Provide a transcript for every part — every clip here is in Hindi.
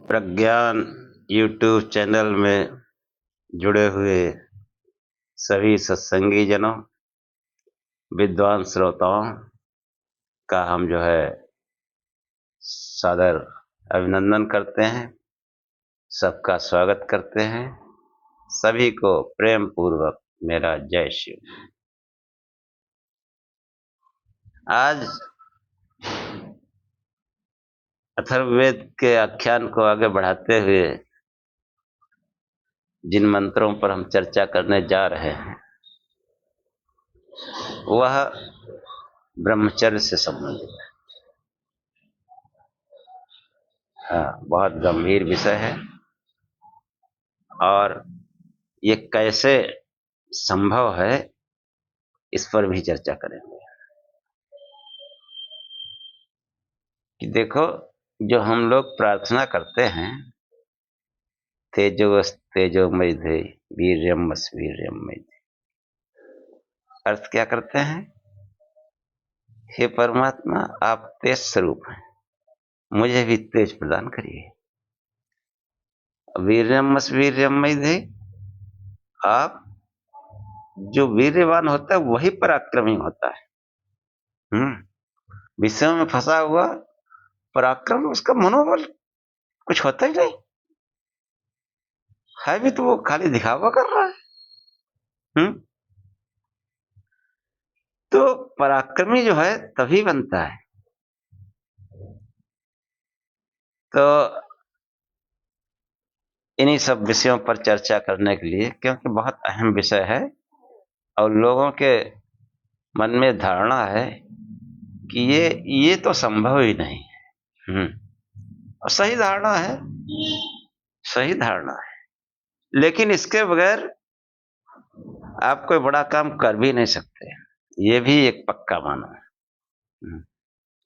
प्रज्ञान यूट्यूब चैनल में जुड़े हुए सभी सत्संगी जनों, विद्वान श्रोताओं का हम सादर अभिनंदन करते हैं। सबका स्वागत करते हैं। सभी को प्रेम पूर्वक मेरा जय शिव। आज अथर्ववेद के आख्यान को आगे बढ़ाते हुए जिन मंत्रों पर हम चर्चा करने जा रहे हैं वह ब्रह्मचर्य से संबंधित है। हाँ, बहुत गंभीर विषय है और ये कैसे संभव है इस पर भी चर्चा करेंगे कि देखो, जो हम लोग प्रार्थना करते हैं तेजोमय धे वीर्यम मय, अर्थ क्या करते हैं? हे परमात्मा, आप तेज स्वरूप हैं, मुझे भी तेज प्रदान करिए। वीर्यम मय धे, आप जो वीर्यवान होता है वही पराक्रमी होता है। विषयों में फंसा हुआ पराक्रम, उसका मनोबल कुछ होता ही नहीं है, भी तो वो खाली दिखावा कर रहा है। तो पराक्रमी जो है तभी बनता है। तो इन्हीं सब विषयों पर चर्चा करने के लिए, क्योंकि बहुत अहम विषय है और लोगों के मन में धारणा है कि ये तो संभव ही नहीं है। और सही धारणा है, सही धारणा है, लेकिन इसके बगैर आप कोई बड़ा काम कर भी नहीं सकते। ये भी एक पक्का मानो है।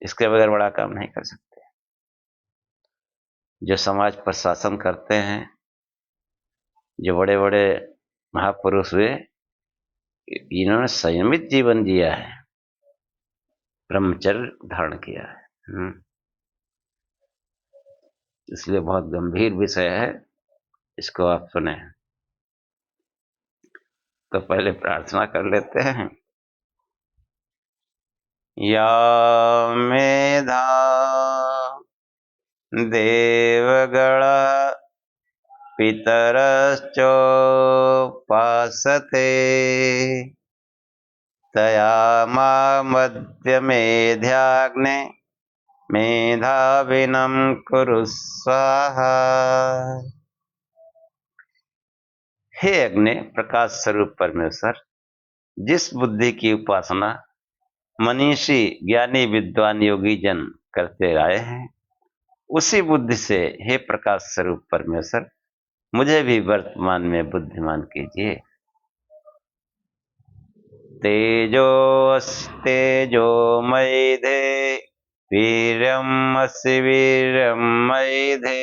इसके बगैर बड़ा काम नहीं कर सकते। जो समाज पर शासन करते हैं, जो बड़े बड़े महापुरुष हुए, इन्होंने संयमित जीवन जिया है, ब्रह्मचर्य धारण किया है। इसलिए बहुत गंभीर विषय है, इसको आप सुने। तो पहले प्रार्थना कर लेते हैं। या मेधा देवगण पितरश्चोपासते तया मध्य मेध्याग्ने मेधाविनं कुरु स्वाहा। हे अग्नि, प्रकाश स्वरूप परमेश्वर, जिस बुद्धि की उपासना मनीषी ज्ञानी विद्वान योगी जन करते आए हैं, उसी बुद्धि से हे प्रकाश स्वरूप परमेश्वर, मुझे भी वर्तमान में बुद्धिमान कीजिए। तेजोमयि धे वीर्यमसि वीर्यमयि धे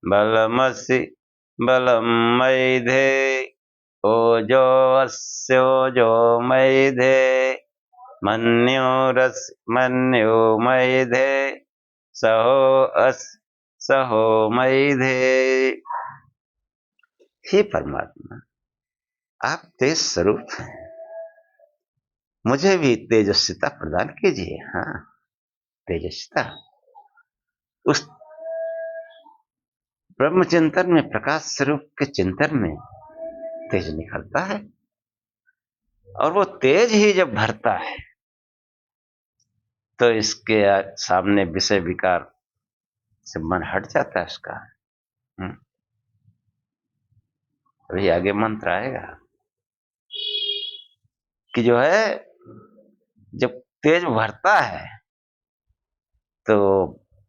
बलमसि बलमयि धे ओजोमयि धे मन्योमयि धे सहोमयि धे। हे परमात्मा, आप तेज स्वरूप हैं, मुझे भी तेजस्विता प्रदान कीजिए। हाँ, तेजस्विता उस ब्रह्म चिंतन में, प्रकाश स्वरूप के चिंतन में तेज निकलता है, और वो तेज ही जब भरता है तो इसके सामने विषय विकार से मन हट जाता है उसका। अभी आगे मंत्र आएगा कि जो है, जब तेज भरता है तो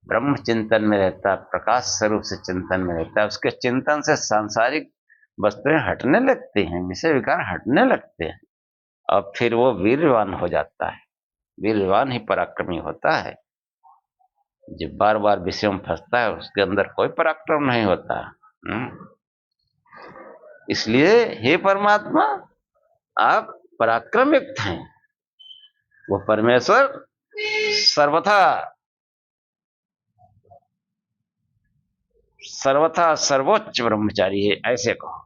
ब्रह्म चिंतन में रहता है, प्रकाश स्वरूप से चिंतन में रहता है। उसके चिंतन से सांसारिक वस्तुएं हटने लगती हैं, विषय विकार हटने लगते हैं, और फिर वो वीरवान हो जाता है। वीरवान ही पराक्रमी होता है। जब बार बार विषयों में फंसता है, उसके अंदर कोई पराक्रम नहीं होता। इसलिए हे परमात्मा, आप पराक्रम युक्त हैं। वो परमेश्वर सर्वथा सर्वथा सर्वोच्च ब्रह्मचारी है, ऐसे कहो।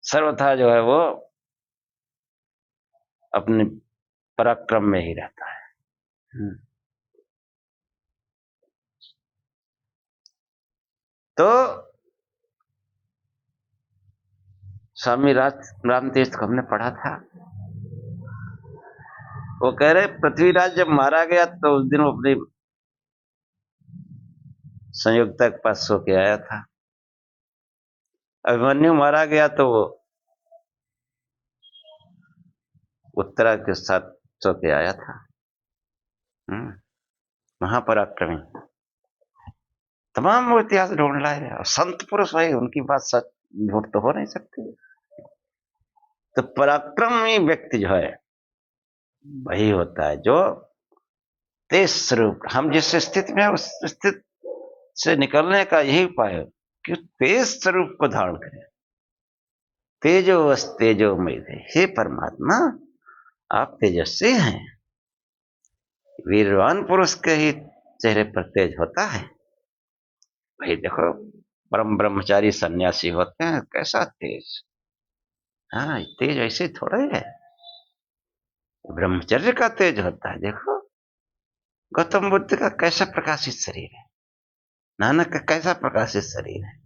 सर्वथा जो है वो अपने पराक्रम में ही रहता है। तो स्वामी रामतीर्थ को हमने पढ़ा था, वो कह रहे पृथ्वीराज जब मारा गया तो उस दिन वो अपनी संयुक्ता के पास सो के आया था। अभिमन्यु मारा गया तो वो उत्तरा के साथ सो के आया था। महापराक्रमी, तमाम वो इतिहास ढूंढ लाए और संत पुरुष भाई, उनकी बात सच झूठ तो हो नहीं सकती। तो पराक्रमी व्यक्ति जो है वही होता है जो तेज स्वरूप, हम जिस स्थिति में है उस स्थिति से निकलने का यही उपाय है कि तेज स्वरूप को धारण करें। तेजोमय थे, हे परमात्मा आप तेजस्वी हैं। वीरवान पुरुष के ही चेहरे पर तेज होता है। भाई देखो, परम ब्रह्मचारी सन्यासी होते हैं, कैसा तेज। हाँ, तेज ऐसे थोड़ा ही है, ब्रह्मचर्य का तेज होता है। देखो गौतम बुद्ध का कैसा प्रकाशित शरीर है, नानक का कैसा प्रकाशित शरीर है।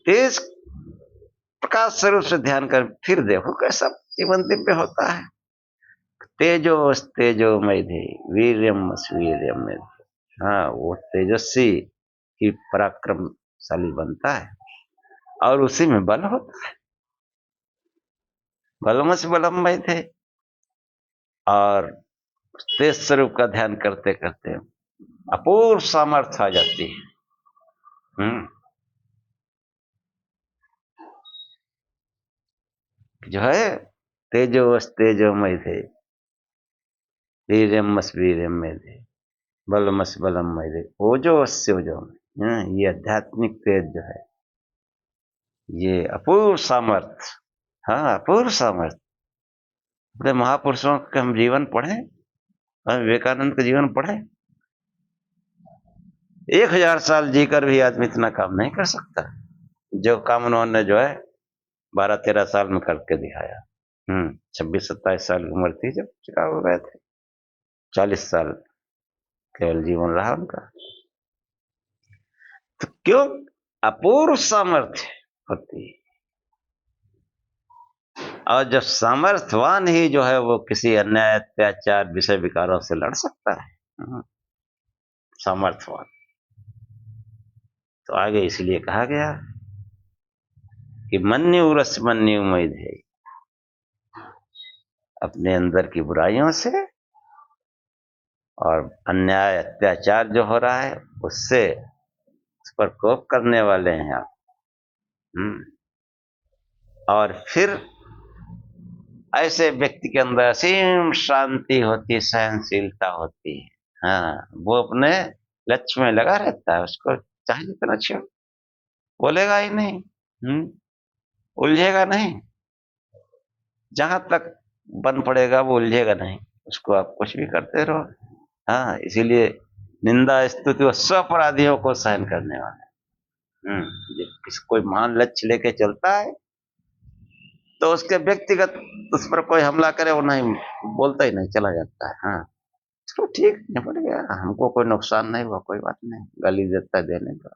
तेज प्रकाश स्वरूप से ध्यान कर, फिर देखो कैसा जीवन दिव्य होता है। तेजोमय थे वीर्यम वीर्यम में, हाँ वो तेजस्वी ही पराक्रमशाली बनता है और उसी में बल होता है। बलमस बलमय थे और तेज स्वरूप का ध्यान करते करते अपूर्व सामर्थ्य आ जाती है। जो है तेजोमय थे वीर्यम में थे बलमस बलमय थे ओजोस्य ओजोमय। ये आध्यात्मिक तेज जो है, ये अपूर्व सामर्थ्य, हाँ अपूर्व सामर्थ्य। अपने महापुरुषों के हम जीवन पढ़े, विवेकानंद का जीवन पढ़े, 1000 साल जीकर भी आदमी इतना काम नहीं कर सकता जो काम उन्होंने जो है 12-13 साल में करके दिखाया। 26-27 साल की उम्र थी जब चिकागो गए थे, 40 साल केवल जीवन रहा उनका। तो क्यों? अपूर्व सामर्थ्य होती है। और जब सामर्थ्यवान ही जो है वो किसी अन्याय अत्याचार विषय विकारों से लड़ सकता है, सामर्थ्यवान। तो आगे इसलिए कहा गया कि मन्यु रस मन्यु मय, अपने अंदर की बुराइयों से और अन्याय अत्याचार जो हो रहा है उससे उस पर कोप करने वाले हैं आप। और फिर ऐसे व्यक्ति के अंदर असीम शांति होती है, सहनशीलता होती है। हाँ, वो अपने लक्ष्य में लगा रहता है, उसको चाहे जितना अच्छा बोलेगा ही नहीं, उलझेगा नहीं, जहां तक बन पड़ेगा वो उलझेगा नहीं, उसको आप कुछ भी करते रहो। हाँ, इसीलिए निंदा स्तुति और स्वपराधियों को सहन करने वाले। कोई महान लक्ष्य लेके चलता है तो उसके व्यक्तिगत उस पर कोई हमला करे वो नहीं बोलता ही नहीं, चला जाता है। हाँ चलो ठीक, निपट गया, हमको कोई नुकसान नहीं हुआ, कोई बात नहीं, गाली देता है देने दो,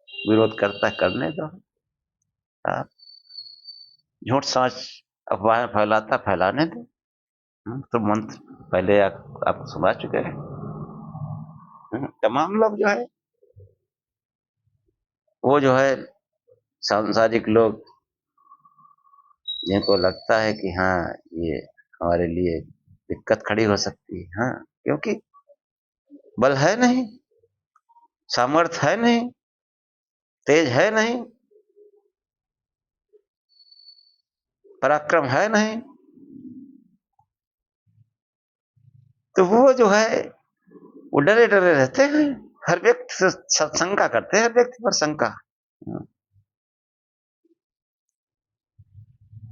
विरोध करता है करने दो। झूठ सांच अफवाहें फैलाता फैलाने दो। तो मंत्र पहले आप सुना चुके हैं। तमाम लोग जो है वो जो है सांसारिक लोग, जिनको लगता है कि हाँ ये हमारे लिए दिक्कत खड़ी हो सकती है, हाँ क्योंकि बल है नहीं, सामर्थ्य है नहीं, तेज है नहीं, पराक्रम है नहीं, तो वो जो है वो डरे डरे रहते हैं, हर व्यक्ति से शंका करते हैं, हर व्यक्ति पर शंका।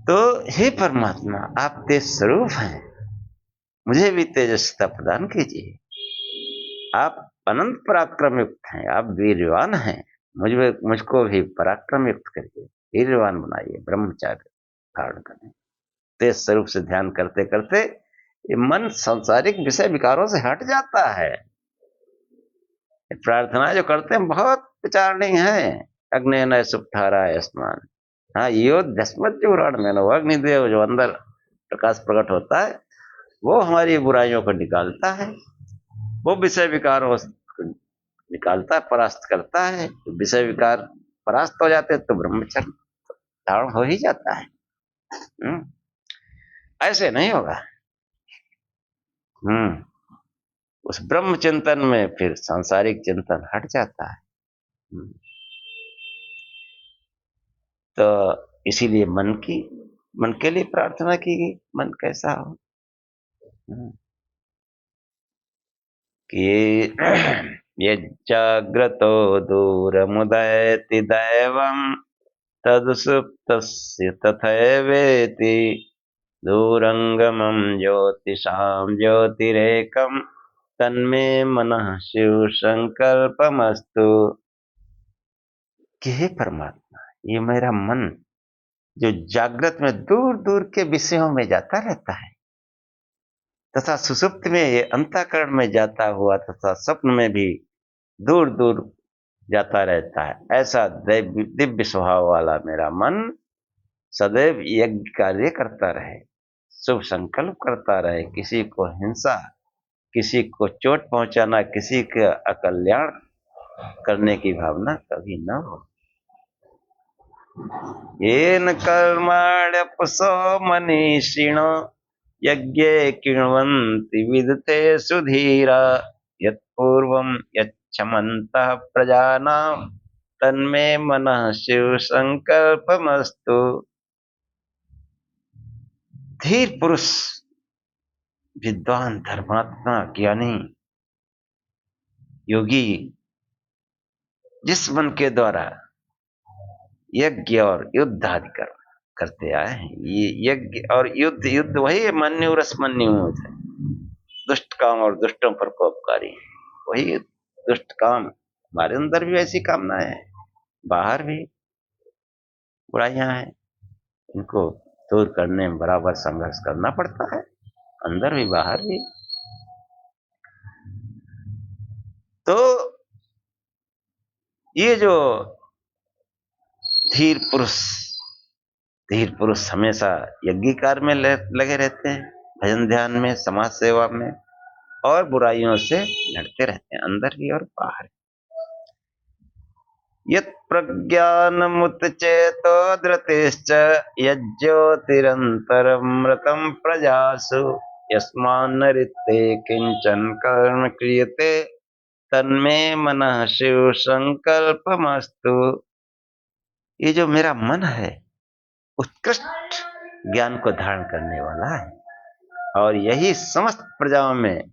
तो हे परमात्मा आप तेज स्वरूप हैं, मुझे भी तेजस्विता प्रदान कीजिए। आप अनंत पराक्रम युक्त हैं, आप वीरवान हैं, मुझको भी पराक्रम युक्त करिए, वीरवान बनाइए, ब्रह्मचार्य धारण करें। तेज स्वरूप से ध्यान करते करते ये मन सांसारिक विषय विकारों से हट जाता है। प्रार्थना जो करते हैं बहुत विचारणीय है। अग्नि सुप्तारा स्मान, हाँ यो दस्मत चूरण में अग्निदेव जो अंदर प्रकाश प्रकट होता है वो हमारी बुराइयों को निकालता है, वो विषय विकारों को निकालता है, परास्त करता है। तो विषय विकार परास्त हो जाते हैं तो ब्रह्मचर्य धारण हो ही जाता है। ऐसे नहीं होगा। उस ब्रह्म चिंतन में फिर सांसारिक चिंतन हट जाता है। तो इसीलिए मन के लिए प्रार्थना की गई, मन कैसा हो कि ये जाग्रतो दूरमुदयति दैवं तदुसुप्तस्य तथैवेति दूरंगमं ज्योतिषां ज्योतिरेकं तन्मे मनः शिव संकल्पमस्तु। कि हे परमात्मा, ये मेरा मन जो जागृत में दूर दूर के विषयों में जाता रहता है तथा सुसुप्त में ये अंतःकरण में जाता हुआ तथा स्वप्न में भी दूर दूर जाता रहता है, ऐसा दिव्य स्वभाव वाला मेरा मन सदैव यज्ञ कार्य करता रहे, शुभ संकल्प करता रहे, किसी को हिंसा, किसी को चोट पहुंचाना, किसी का अकल्याण करने की भावना कभी न हो। येन कर्माण्यपसो मनीषिणो यज्ञे किण्वन्ति विदते सुधीरा यत्पूर्वं यच्छमन्तः प्रजानां तन्मे मनः शिव संकल्पमस्तु। धीर पुरुष, विद्वान, धर्मात्मा, ज्ञानी, योगी जिस मन के द्वारा यज्ञ और युद्ध आदि करते आए हैं, ये यज्ञ और युद्ध वही मन्यु रसमन्यु है, दुष्ट काम और दुष्टों पर कोपकारी, वही दुष्ट काम। हमारे अंदर भी ऐसी कामनाएं हैं, बाहर भी बुराइयां हैं, इनको दूर करने में बराबर संघर्ष करना पड़ता है, अंदर भी बाहर भी। तो ये जो धीर पुरुष हमेशा यज्ञ कार्य में लगे रहते हैं, भजन ध्यान में, समाज सेवा में, और बुराइयों से लड़ते रहते हैं, अंदर भी और बाहर। यत् प्रज्ञानमुत चेतो धृतिश्च यज्ज्योतिरन्तरमृतं प्रजासु यस्मान्नरिते किंचन कर्म क्रियते तन्मे मनः शिव संकल्पमस्तु। ये जो मेरा मन है उत्कृष्ट ज्ञान को धारण करने वाला है, और यही समस्त प्रजाओं में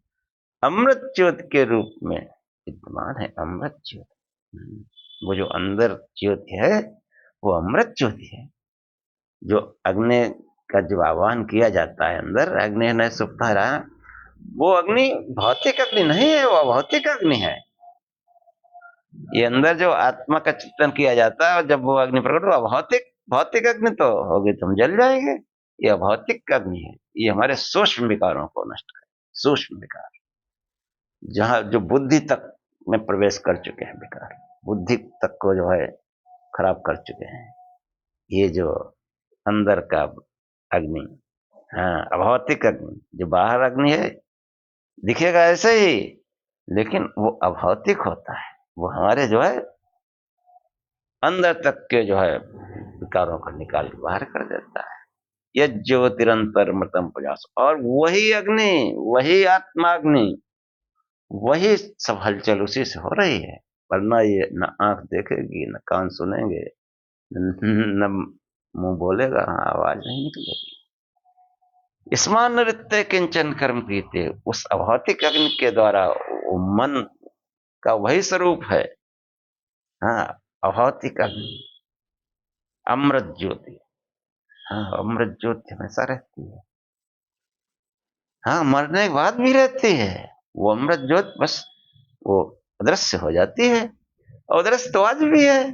अमृत ज्योति के रूप में विद्यमान है। अमृत ज्योति, वो जो अंदर ज्योति है वो अमृत ज्योति है। जो अग्नि का जब आह्वान किया जाता है अंदर, अग्नि न सुप्ता रहा, वो अग्नि भौतिक अग्नि नहीं है, वो अभौतिक अग्नि है। ये अंदर जो आत्मा का चिंतन किया जाता है, जब वो अग्नि प्रकट हुआ, भौतिक अग्नि तो होगी, तुम जल जाएंगे। ये अभौतिक अग्नि है, ये हमारे सूक्ष्म विकारों को नष्ट करे, सूक्ष्म विकार जहां जो बुद्धि तक में प्रवेश कर चुके हैं, विकार बुद्धि तक को जो है खराब कर चुके हैं। ये जो अंदर का अग्नि, हाँ अभौतिक अग्नि, जो बाहर अग्नि है दिखेगा ऐसे ही, लेकिन वो अभौतिक होता है, वो हमारे जो है अंदर तक के जो है विकारों को निकाल के बाहर कर देता है। यह ज्योतिरंतर मृतम प्रयास, और वही अग्नि, वही आत्माग्नि, वही सब हलचल उसी से हो रही है। वरना ये न आंख देखेगी, न कान सुनेंगे, न मुंह बोलेगा, आवाज नहीं निकलेगी। स्मान नृत्य किंचन कर्म कीते, उस अभौतिक अग्नि के द्वारा वो मन का वही स्वरूप है। हाँ अभौतिक अग्नि, अमृत ज्योति, हाँ अमृत ज्योति हमेशा रहती है। हाँ, मरने के बाद भी रहती है। वो अमृत ज्योत बस वो अदृश्य हो जाती है। और अदृश्य तो आज भी है,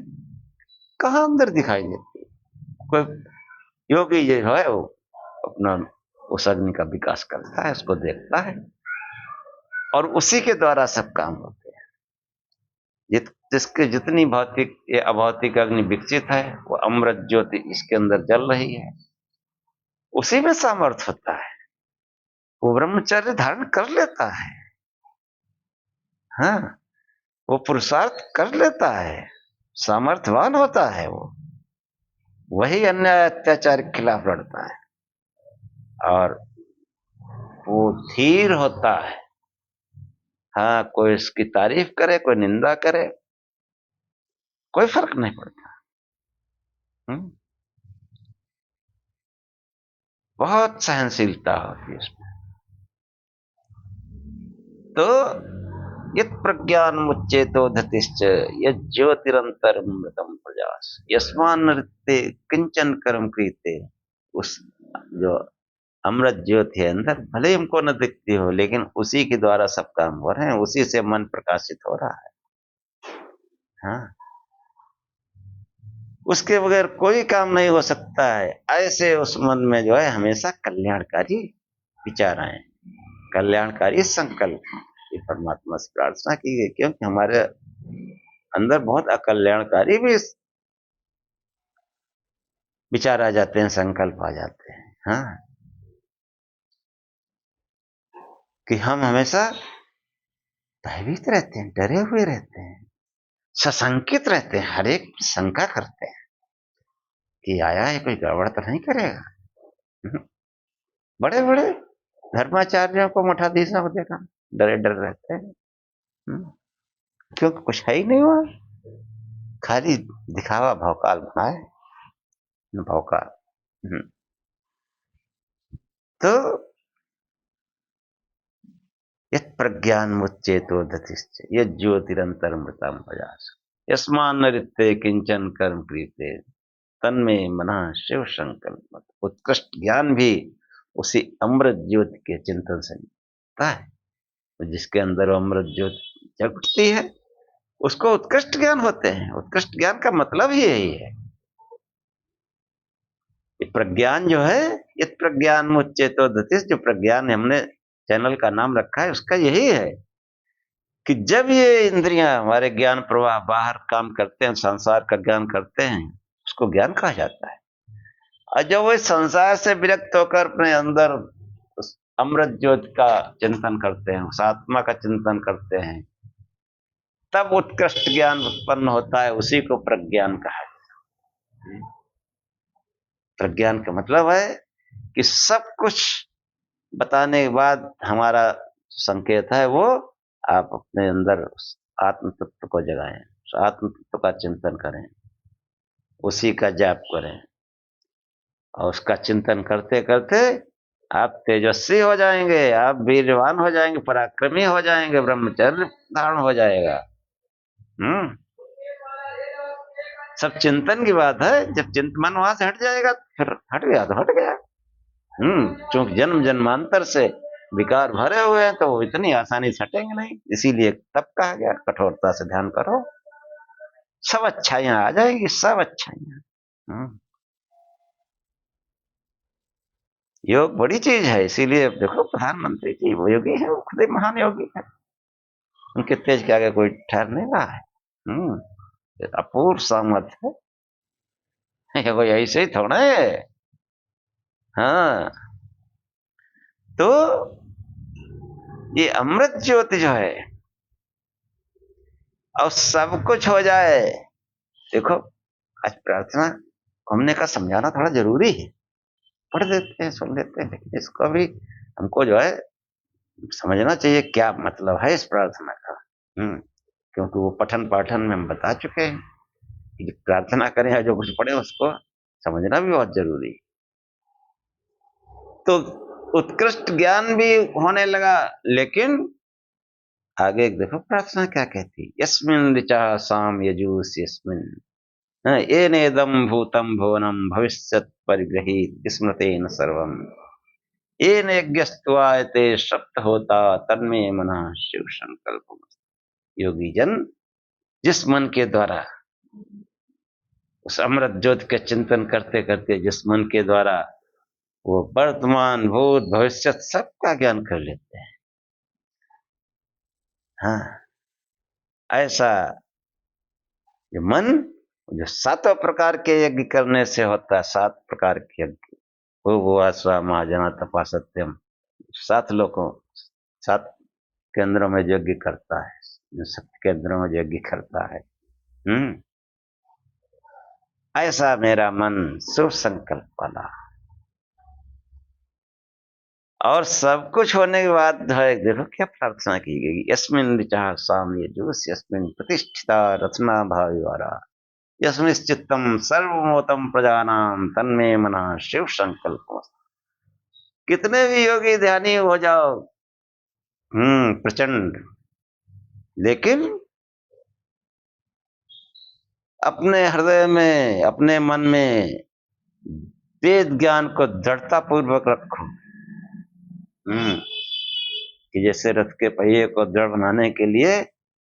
कहाँ अंदर दिखाई देती है। कोई योगी जो है वो अपना उस अग्नि का विकास करता है, उसको देखता है, और उसी के द्वारा सब काम होते हैं। जिसके जितनी भौतिक या अभौतिक अग्नि विकसित है, वो अमृत ज्योति इसके अंदर जल रही है, उसी में सामर्थ्य होता है। वो ब्रह्मचर्य धारण कर लेता है, हाँ, वो पुरुषार्थ कर लेता है, सामर्थ्यवान होता है वो। वही अन्याय अत्याचार के खिलाफ लड़ता है, और वो धीर होता है। हाँ, कोई इसकी तारीफ करे, कोई निंदा करे, कोई फर्क नहीं पड़ता। हम्म? बहुत सहनशीलता होती है इसमें। तो यत् प्रज्ञानमुच्चेतो धतिश्च यज्ज्योतिरन्तरमृतं प्रजास यस्मान्नृत्ते किंचन कर्म क्रियते। उस जो अमृत ज्योति है अंदर, भले ही हमको न दिखती हो, लेकिन उसी के द्वारा सब काम हो रहे हैं, उसी से मन प्रकाशित हो रहा है। हाँ, उसके बगैर कोई काम नहीं हो सकता है। ऐसे उस मन में जो है हमेशा कल्याणकारी विचार आए, कल्याणकारी संकल्प। ये परमात्मा से प्रार्थना की गई, क्योंकि हमारे अंदर बहुत अकल्याणकारी भी विचार आ जाते हैं, संकल्प आ जाते हैं। हाँ, कि हम हमेशा भयभीत रहते हैं, डरे हुए रहते हैं, सशंकित रहते हैं, हर एक शंका करते हैं कि आया है कोई गड़बड़ तो नहीं करेगा। बड़े बड़े धर्माचार्यों को, मठाधीशों को देखा, डरे डर रहते हैं। क्योंकि कुछ है ही नहीं हुआ, खाली दिखावा भौकाल बनाए, भौकाल। तो यत् प्रज्ञान मुच्चेतो धतिश्च यत् ज्योतिरंतरमृतम प्रयास यस्मान्नरित्ते किंचन कर्म क्रियते तन्मे मनः शिव संकल्प। उत्कृष्ट ज्ञान भी उसी अमृत ज्योति के चिंतन से मिलता है। तो जिसके अंदर अमृत ज्योति जगती है, उसको उत्कृष्ट ज्ञान होते हैं। उत्कृष्ट ज्ञान का मतलब ही यही है। ये प्रज्ञान जो है, ये प्रज्ञान मुच्चेतो धतिश्च, जो प्रज्ञान हमने चैनल का नाम रखा है, उसका यही है कि जब ये इंद्रियां हमारे ज्ञान प्रवाह बाहर काम करते हैं, संसार का ज्ञान करते हैं, उसको ज्ञान कहा जाता है। और जब वो संसार से विरक्त होकर अपने अंदर उस अमृत ज्योति का चिंतन करते हैं, उस आत्मा का चिंतन करते हैं, तब उत्कृष्ट ज्ञान उत्पन्न होता है। उसी को प्रज्ञान कहा जाता है। प्रज्ञान का मतलब है कि सब कुछ बताने के बाद हमारा संकेत है वो, आप अपने अंदर उस आत्म तत्व को जगाएं, उस आत्म तत्व का चिंतन करें, उसी का जाप करें, और उसका चिंतन करते करते आप तेजस्वी हो जाएंगे, आप वीरवान हो जाएंगे, पराक्रमी हो जाएंगे, ब्रह्मचर्य धारण हो जाएगा। हम्म सब चिंतन की बात है। जब मन वहां से हट जाएगा, फिर हट गया तो हट गया। क्योंकि जन्म जन्मांतर से विकार भरे हुए हैं, तो वो इतनी आसानी से हटेंगे नहीं। इसीलिए तब कहा गया कठोरता से ध्यान करो, सब अच्छाइयां आ जाएंगी, सब अच्छाइयां। हम्म योग बड़ी चीज है। इसीलिए देखो, प्रधानमंत्री जी वो योगी है, वो खुद ही महान योगी है। उनके तेज के आगे कोई ठहर नहीं रहा है। अपूर्व सामर्थ्य है, कोई ऐसे ही थोड़ा है। हाँ, तो ये अमृत ज्योति जो है, और सब कुछ हो जाए। देखो, आज प्रार्थना हमने का समझाना थोड़ा जरूरी है। पढ़ देते हैं, सुन लेते हैं, लेकिन इसको भी हमको जो है समझना चाहिए, क्या मतलब है इस प्रार्थना का। क्योंकि वो पठन पाठन में हम बता चुके हैं कि प्रार्थना करें या जो कुछ पढ़े उसको समझना भी बहुत जरूरी है। तो उत्कृष्ट ज्ञान भी होने लगा, लेकिन आगे देखो प्रार्थना क्या कहती, यस्मिन् ऋचा साम यजुष यस्मिन् येनेदं भूतं भुवनं भविष्यत् परिगृहीत स्मृतेन सर्वम्। येन यज्ञस्त्वायते सप्त होता तन्मे मनः शिव संकल्प। योगी जन जिस मन के द्वारा उस अमृत ज्योति के चिंतन करते करते, जिस मन के द्वारा वो वर्तमान भूत भविष्य सबका ज्ञान कर लेते हैं, हाँ, ऐसा ये मन जो सातों प्रकार के यज्ञ करने से होता है, 7 प्रकार के यज्ञ, वो आस्वा महाजना तपा सत्यम, 7 लोगों 7 केंद्रों में यज्ञ करता है, जो 7 केंद्रों में यज्ञ करता है। ऐसा मेरा मन शुभ संकल्प वाला। और सब कुछ होने के बाद देखो क्या प्रार्थना की गई, यस्मिन् ऋचः साम्ये जोस् यस्मिन् प्रतिष्ठिता रचना भाविवारा यस्मिश्चित्तम सर्वमोतम प्रजानाम तन्मे मनः शिव संकल्प। कितने भी योगी ध्यानी हो जाओ, प्रचंड, लेकिन अपने हृदय में, अपने मन में वेद ज्ञान को दृढ़ता पूर्वक रखो। कि जैसे रथ के पहिए को दृढ़ बनाने के लिए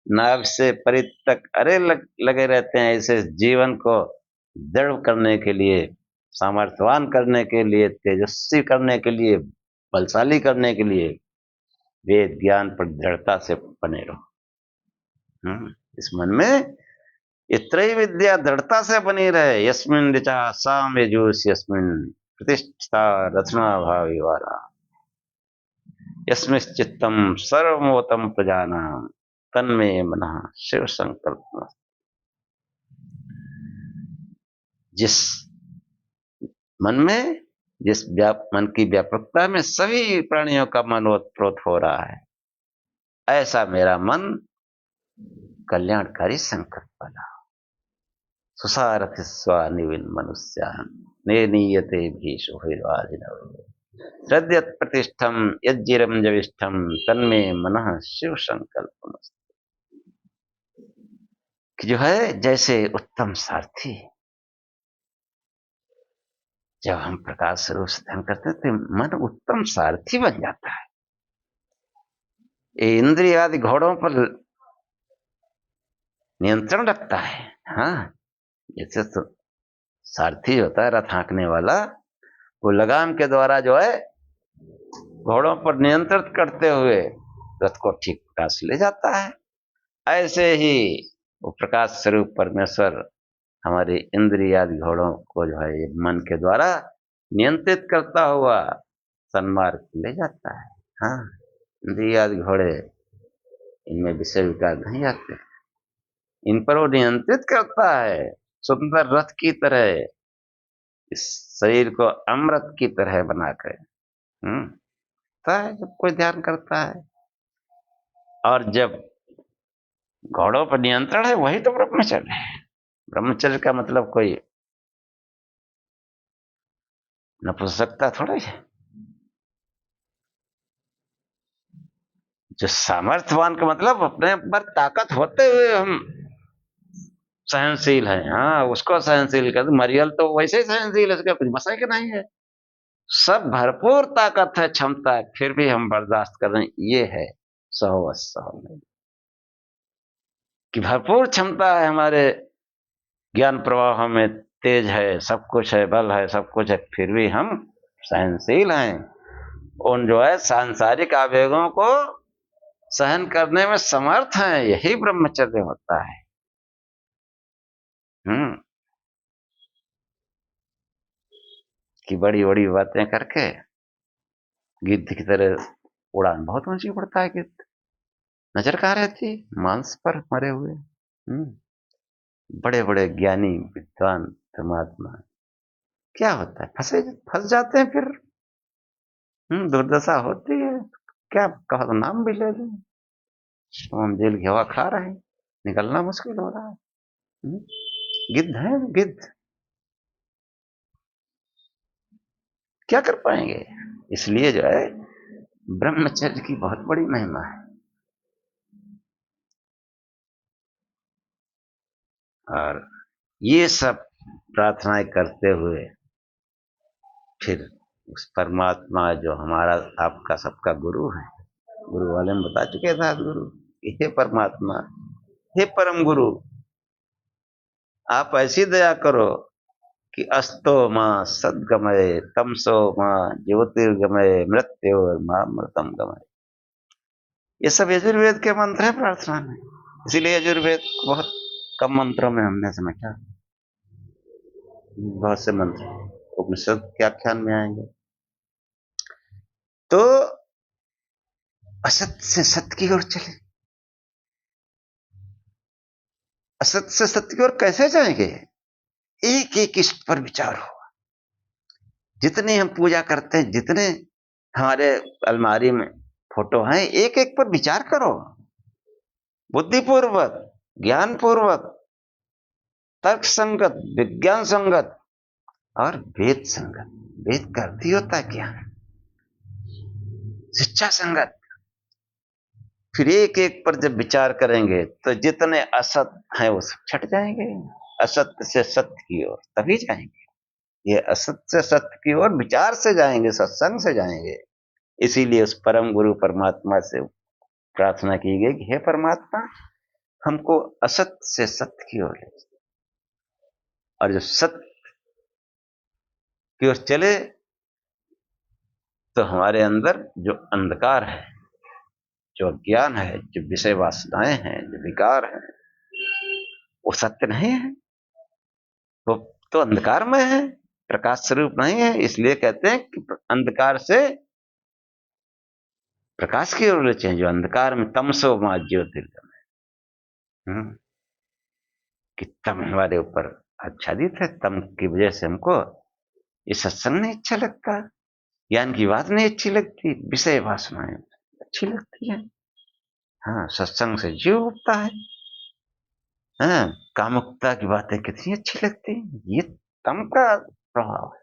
नाभ से परित तक अरे लगे रहते हैं, ऐसे जीवन को दृढ़ करने के लिए, सामर्थ्यवान करने के लिए, तेजस्वी करने के लिए, बलशाली करने के लिए वेद ज्ञान पर दृढ़ता से बने रहो। इस मन में इत्रय विद्या दृढ़ता से बनी रहे। यस्मिन् ऋचा साम यजुष यस्मिन् प्रतिष्ठिता रचना भावी वारा यस्मिश्चित्तम सर्वमोतम प्रजानाम तन्मे मनः शिव संकल्प। जिस मन में, जिस मन की व्यापकता में सभी प्राणियों का मन ओतप्रोत हो रहा है, ऐसा मेरा मन कल्याणकारी संकल्प वाला। सुसारथि स्वानिविन मनुष्यान् निर्णीयते भीषो हिर्वादिनवे हृदयत प्रतिष्ठम यज्जिरम जविष्ठम तन्मे मनः शिव संकल्प। जो है जैसे उत्तम सारथी, जब हम प्रकाश स्वरूप से ध्यान करते हैं तो मन उत्तम सारथी बन जाता है। ये इंद्रिय आदि घोड़ों पर नियंत्रण रखता है। हाँ, जैसे तो सारथी होता है रथ हाँकने वाला, वो लगाम के द्वारा जो है घोड़ों पर नियंत्रित करते हुए रथ को ठीक प्रकाश ले जाता है। ऐसे ही वो प्रकाश स्वरूप परमेश्वर हमारे इंद्रिय आदि घोड़ों को जो है मन के द्वारा नियंत्रित करता हुआ सन्मार्ग ले जाता है। हाँ, इंद्रिय आदि घोड़े, इनमें विषय विकार नहीं आते, इन पर वो नियंत्रित करता है सुंदर रथ की तरह, इस शरीर को अमृत की तरह बनाकर। जब कोई ध्यान करता है, और जब घोड़ों पर नियंत्रण है वही तो ब्रह्मचर्य है। ब्रह्मचर्य का मतलब कोई नपुंसकता थोड़ा है। जो सामर्थ्यवान का मतलब अपने पर ताकत होते हुए हम सहनशील है। हाँ, उसको सहनशील कर, मरियल तो वैसे ही सहनशील है, उसका कुछ मसा के नहीं है, सब भरपूर ताकत है, क्षमता है, फिर भी हम बर्दाश्त कर रहे हैं। ये है सहो कि भरपूर क्षमता है हमारे ज्ञान प्रवाह में, तेज है, सब कुछ है, बल है, सब कुछ है, फिर भी हम सहनशील हैं। उन जो है सांसारिक आवेगों को सहन करने में समर्थ हैं। यही ब्रह्मचर्य होता है। कि बड़ी बड़ी बातें करके गिद्ध की तरह उड़ान बहुत ऊंची उड़ता है गिद्ध, नजर कहाँ रहती, मांस पर मरे हुए। बड़े बड़े ज्ञानी विद्वान परमात्मा क्या होता है, फंस जाते हैं, फिर दुर्दशा होती है। क्या कहा तो नाम भी ले लें, तो हम जेल की हवा खा रहे हैं, निकलना मुश्किल हो रहा है। गिद्ध है, गिद्ध क्या कर पाएंगे। इसलिए जो है ब्रह्मचर्य की बहुत बड़ी महिमा है। और ये सब प्रार्थनाएं करते हुए फिर उस परमात्मा जो हमारा आपका सबका गुरु है, गुरु वाले में बता चुके थे गुरु, हे परमात्मा, हे परम गुरु, आप ऐसी दया करो कि अस्तो मां सद्गमय तमसो मां ज्योतिर्गमय मृत्योर्मा मृतम गमय। ये सब यजुर्वेद के मंत्र है प्रार्थना में, इसीलिए यजुर्वेद बहुत कम मंत्रों में हमने समझा, बहुत से मंत्र उपनिषद के आख्यान में आएंगे। तो असत से सत्य की ओर चले, असत से सत्य की ओर कैसे जाएंगे? एक एक इष्ट पर विचार हो। जितनी हम पूजा करते हैं, जितने हमारे अलमारी में फोटो हैं, एक एक पर विचार करो, बुद्धिपूर्वक, ज्ञान पूर्वक, तर्क संगत, विज्ञान संगत और वेद संगत। वेद का अर्थ ही होता है क्या? शिक्षा संगत। फिर एक एक पर जब विचार करेंगे तो जितने असत हैं वो सब छट जाएंगे, असत्य से सत्य की ओर तभी जाएंगे। ये असत से सत्य की ओर विचार से जाएंगे, सत्संग से जाएंगे। इसीलिए उस परम गुरु परमात्मा से प्रार्थना की गई कि हे परमात्मा, हमको असत से सत्य की ओर ले, और जो सत्य की ओर चले तो हमारे अंदर जो अंधकार है, जो अज्ञान है, जो विषय वासनाएं हैं, जो विकार है, वो सत्य नहीं है, वो तो अंधकार में है, प्रकाश स्वरूप नहीं है। इसलिए कहते हैं कि अंधकार से प्रकाश की ओर चले, जो अंधकार में तमसो मां ज्योतिर्गमय, कि तम हमारे ऊपर आच्छादित है, तम की वजह से हमको ये सत्संग नहीं अच्छा लगता, ज्ञान की बात नहीं अच्छी लगती, विषय वासनाएं अच्छी लगती है। हाँ, सत्संग से जीव उठता है। हाँ, कामुकता की बातें कितनी अच्छी लगती है। ये तम का प्रभाव है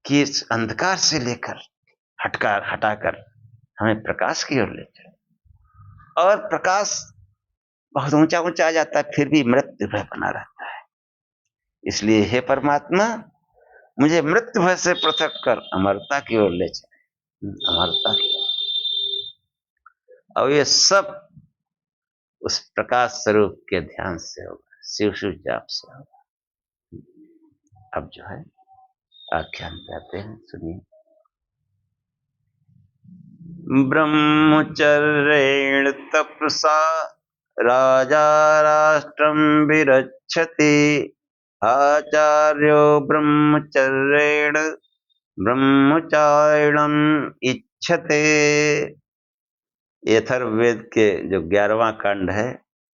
कि इस अंधकार से लेकर हटाकर हमें प्रकाश की ओर ले चले। और प्रकाश बहुत ऊंचा ऊंचा आ जाता है, फिर भी मृत्यु भय बना रहता है। इसलिए हे परमात्मा, मुझे मृत्यु भय से पृथक कर अमरता की ओर ले चले, अमरता की ओर। और ये सब उस प्रकाश स्वरूप के ध्यान से होगा, शिव शिव जाप से होगा। अब जो है आख्यान कहते हैं, सुनिए। ब्रह्मचर्येण तपसा राजा राष्ट्रं विरक्षति, आचार्यो ब्रह्मचर्येण ब्रह्मचारिणम् इच्छते। अथर्ववेद के जो 11वां खंड है,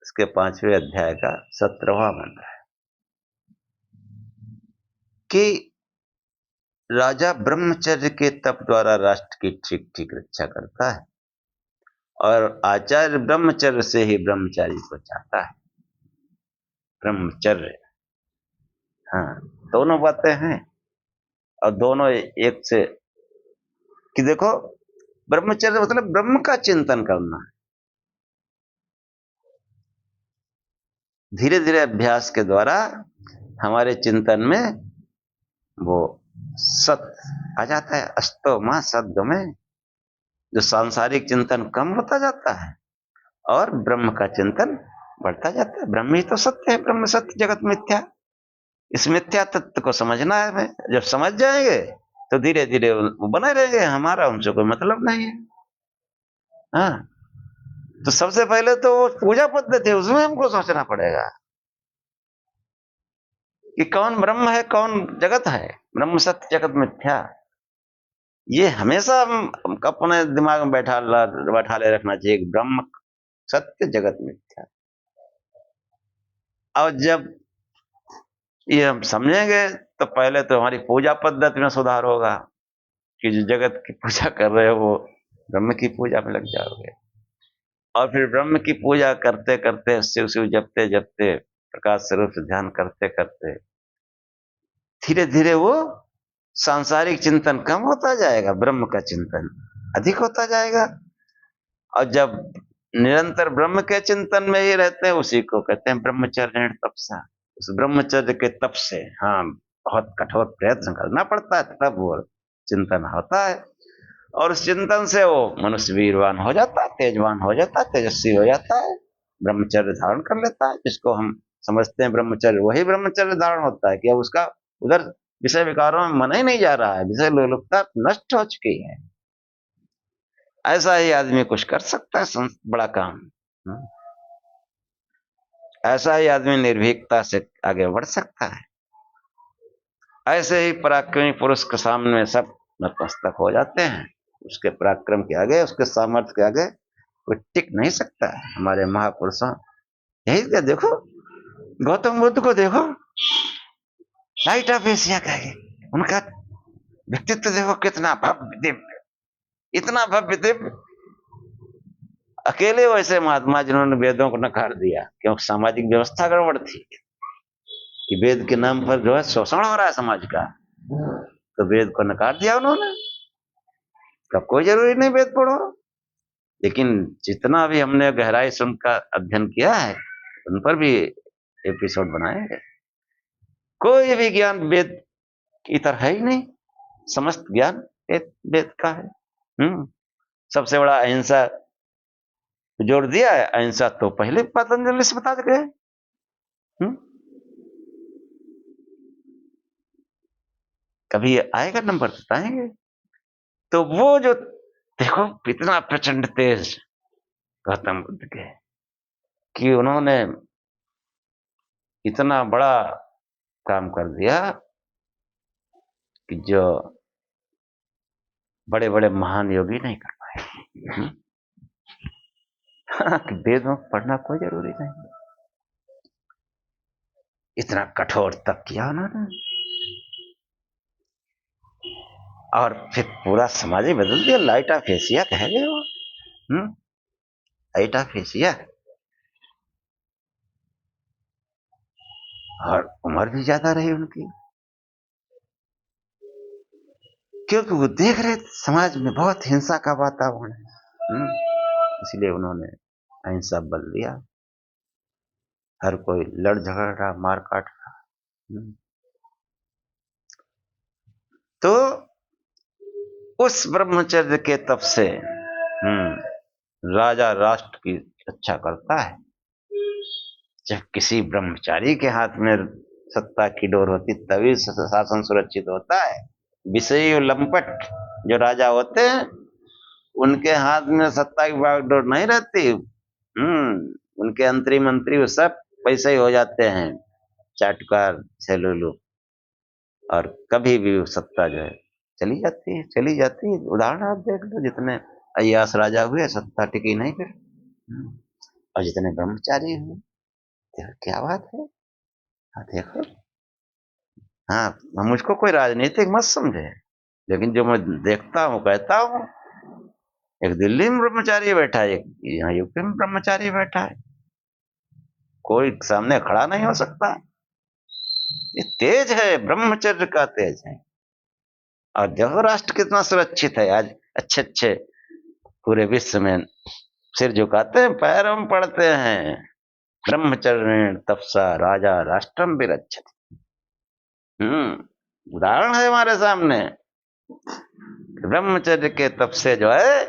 उसके 5वें अध्याय का 17वां मंत्र है कि राजा ब्रह्मचर्य के तप द्वारा राष्ट्र की ठीक ठीक रक्षा करता है, और आचार्य ब्रह्मचर्य से ही ब्रह्मचारी को चाहता है। ब्रह्मचर्य, हाँ, दोनों बातें हैं, और दोनों एक से, कि देखो ब्रह्मचर्य मतलब ब्रह्म का चिंतन करना है। धीरे धीरे अभ्यास के द्वारा हमारे चिंतन में वो सत्य आ जाता है, अस्तो मां सद्गमय। जो सांसारिक चिंतन कम होता जाता है और ब्रह्म का चिंतन बढ़ता जाता है। ब्रह्म ही तो सत्य है, ब्रह्म सत्य जगत मिथ्या। इस मिथ्या तत्व को समझना है हमें। जब समझ जाएंगे तो धीरे धीरे वो बने रहेंगे, हमारा उनसे कोई मतलब नहीं है। हाँ, तो सबसे पहले तो वो पूजा पद्धति है, उसमें हमको सोचना पड़ेगा कि कौन ब्रह्म है, कौन जगत है। ब्रह्म सत्य जगत मिथ्या, ये हमेशा हम अपने दिमाग में बैठा ले रखना चाहिए। ब्रह्म सत्य जगत मिथ्या। और जब ये हम समझेंगे तो पहले तो हमारी पूजा पद्धति में सुधार होगा, कि जो जगत की पूजा कर रहे हो वो ब्रह्म की पूजा में लग जाओगे। और फिर ब्रह्म की पूजा करते करते, शिव शिव जपते जपते, प्रकाश स्वरूप से ध्यान करते करते, धीरे धीरे वो सांसारिक चिंतन कम होता जाएगा, ब्रह्म का चिंतन अधिक होता जाएगा। और जब निरंतर ब्रह्म के चिंतन में ही रहते हैं, उसी को कहते हैं ब्रह्मचर्य तपसा। उस ब्रह्मचर्य के तप से, हाँ, बहुत कठोर प्रयत्न करना पड़ता है, तब वो चिंतन होता है। और उस चिंतन से वो मनुष्य वीरवान हो जाता है, तेजवान हो जाता है, तेजस्वी हो जाता है, ब्रह्मचर्य धारण कर लेता है। जिसको हम समझते हैं ब्रह्मचर्य, वही ब्रह्मचर्य धारण होता है कि अब उसका उधर विषय विकारों में मन ही नहीं जा रहा है, विषय लोलुपता नष्ट हो चुकी है। ऐसा ही आदमी कुछ कर सकता है बड़ा काम। ऐसा ही आदमी निर्भीकता से आगे बढ़ सकता है। ऐसे ही पराक्रमी पुरुष के सामने सब नतमस्तक हो जाते हैं। उसके पराक्रम के आगे, उसके सामर्थ्य के आगे कोई टिक नहीं सकता है। हमारे महापुरुषों यही क्या, देखो गौतम बुद्ध को देखो, लाइट ऑफ एशिया कहेंगे, उनका व्यक्तित्व देखो कितना भव्य दिव्य, इतना भव्य दिव्य। अकेले वैसे महात्मा जिन्होंने वेदों को नकार दिया, क्योंकि सामाजिक व्यवस्था गड़बड़ थी कि वेद के नाम पर जो है शोषण हो रहा है समाज का, तो वेद को नकार दिया उन्होंने। कब कोई जरूरी नहीं वेद पढ़ो, लेकिन जितना भी हमने गहराई से उनका अध्ययन किया है, उन पर भी एपिसोड बनाएंगे। कोई भी ज्ञान वेद की तरह है ही नहीं, समस्त ज्ञान वेद का है। सबसे बड़ा अहिंसा जोड़ दिया है, अहिंसा तो पहले पतंजलि से बता गए। कभी आएगा नंबर बताएंगे। तो वो जो देखो इतना प्रचंड तेज गौतम बुद्ध के, कि उन्होंने इतना बड़ा काम कर दिया कि जो बड़े बड़े महान योगी नहीं कर पाए। कि वेदों पढ़ना कोई जरूरी नहीं, इतना कठोर तप किया उन्होंने, और फिर पूरा समाज ही बदल दिया। लाइट ऑफ एशिया कह गए वो, लाइट ऑफ एशिया। और उम्र भी ज्यादा रही उनकी, क्योंकि वो देख रहे समाज में बहुत हिंसा का वातावरण है, इसलिए उन्होंने अहिंसा बल दिया। हर कोई लड़ झगड़ रहा, मार काट रहा। तो उस ब्रह्मचर्य के तप से राजा राष्ट्र की रक्षा करता है। जब किसी ब्रह्मचारी के हाथ में सत्ता की डोर होती, तभी शासन सुरक्षित होता है। विषयी लंपट जो राजा होते हैं, उनके हाथ में सत्ता की बागडोर नहीं रहती। उनके मंत्री वो सब पैसे ही हो जाते हैं, चाटुकार सेलुलू, और कभी भी वो सत्ता जो है चली जाती है। उदाहरण आप देख लो, जितने अय्यास राजा हुए सत्ता टिकी नहीं फिर, और जितने ब्रह्मचारी हुए, क्या बात है। हाँ देखो, हाँ मुझको कोई राजनीतिक मत समझे, लेकिन जो मैं देखता हूँ कहता हूँ, एक दिल्ली में ब्रह्मचारी बैठा है, एक यहाँ यूपी में ब्रह्मचारी बैठा है, कोई सामने खड़ा नहीं हो सकता। ये तेज है, ब्रह्मचर्य का तेज है। और देखो राष्ट्र कितना सुरक्षित है आज। अच्छे अच्छे पूरे विश्व में सिर झुकाते हैं, पैरों में पड़ते हैं। ब्रह्मचर्य तपसा राजा राष्ट्रम विरक्षति। उदाहरण है हमारे सामने, ब्रह्मचर्य के तप से जो है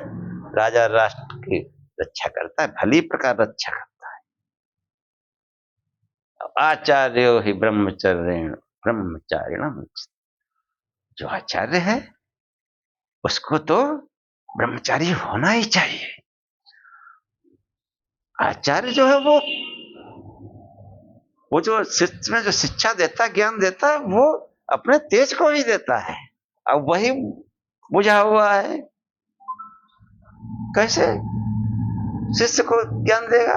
राजा राष्ट्र की रक्षा करता है, भली प्रकार रक्षा करता है। आचार्यो ही ब्रह्मचर्येण ब्रह्मचारिणम। जो आचार्य है उसको तो ब्रह्मचारी होना ही चाहिए। आचार्य जो है वो जो शिष्य में जो शिक्षा देता है, ज्ञान देता है, वो अपने तेज को ही देता है। अब वही बुझा हुआ है, कैसे शिष्य को ज्ञान देगा।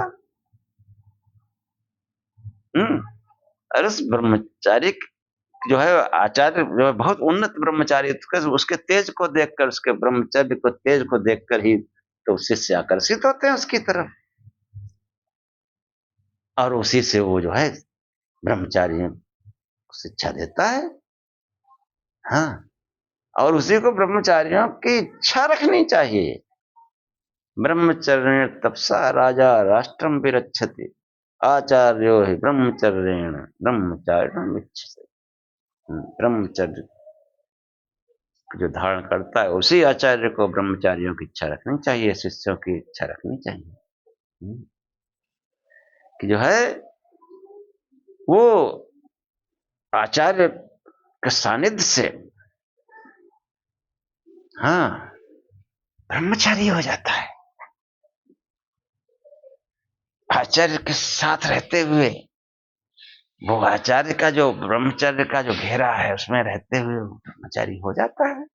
अरे उस ब्रह्मचारी जो है, आचार्य जो है बहुत उन्नत ब्रह्मचारी, उसके तेज को देखकर, उसके ब्रह्मचर्य को तेज को देखकर ही तो शिष्य आकर्षित होते हैं उसकी तरफ, और उसी से वो जो है ब्रह्मचारी शिक्षा देता है। हाँ, और उसी को ब्रह्मचारियों की इच्छा रखनी चाहिए। ब्रह्मचर्य तपसा राजा राष्ट्रम विरक्षति, आचार्यो ही ब्रह्मचर्येण ब्रह्मचारिणम विरक्षति। ब्रह्मचर्य जो धारण करता है उसी आचार्य को ब्रह्मचारियों की इच्छा रखनी चाहिए, शिष्यों की इच्छा रखनी चाहिए कि जो है वो आचार्य के सानिध्य से हाँ ब्रह्मचारी हो जाता है। आचार्य के साथ रहते हुए वो आचार्य का जो ब्रह्मचर्य का जो घेरा है उसमें रहते हुए ब्रह्मचारी हो जाता है,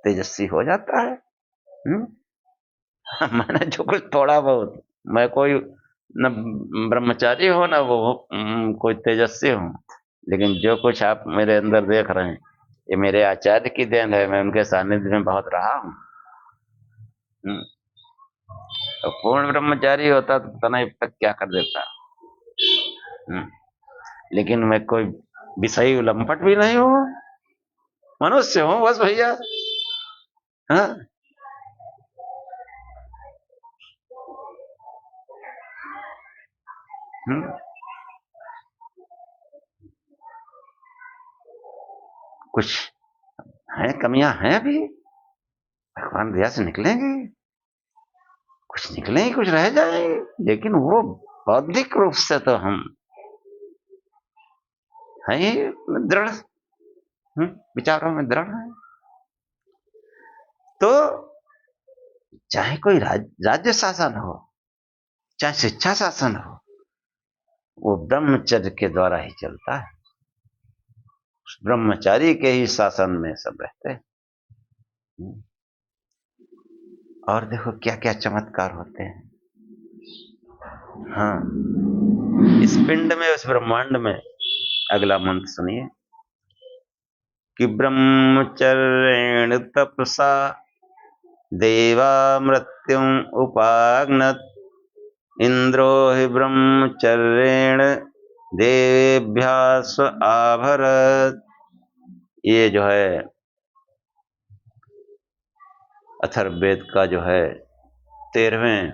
तेजस्वी हो जाता है। मैंने जो कुछ थोड़ा बहुत, मैं कोई न ब्रह्मचारी हो ना वो कोई तेजस्वी हूँ, लेकिन जो कुछ आप मेरे अंदर देख रहे हैं ये मेरे आचार्य की देन है। मैं उनके सानिध्य में बहुत रहा हूँ। तो पूर्ण ब्रह्मचारी होता तो पता नहीं तक क्या कर देता। लेकिन मैं कोई विषयी लंपट भी नहीं हूँ, मनुष्य हूँ बस भैया। हाँ कुछ है, कमियां हैं अभी, भगवान दया से निकलेंगे, कुछ निकलेंगे कुछ रह जाएंगे, लेकिन वो बौद्धिक रूप से तो हम हैं दृढ़, विचारों में दृढ़ है। तो चाहे कोई राज्य शासन हो, चाहे शिक्षा शासन हो, वो ब्रह्मचर्य के द्वारा ही चलता है। ब्रह्मचारी के ही शासन में सब रहते हैं। और देखो क्या क्या चमत्कार होते हैं। हाँ इस पिंड में, उस ब्रह्मांड में, अगला मंत्र सुनिए कि ब्रह्मचर्येण तपसा देवा मृत्युम उपाग्नत इंद्रो हि ब्रह्मचर्येण देवेभ्यः स्व आभरत। ये जो है अथर्ववेद का जो है 13वें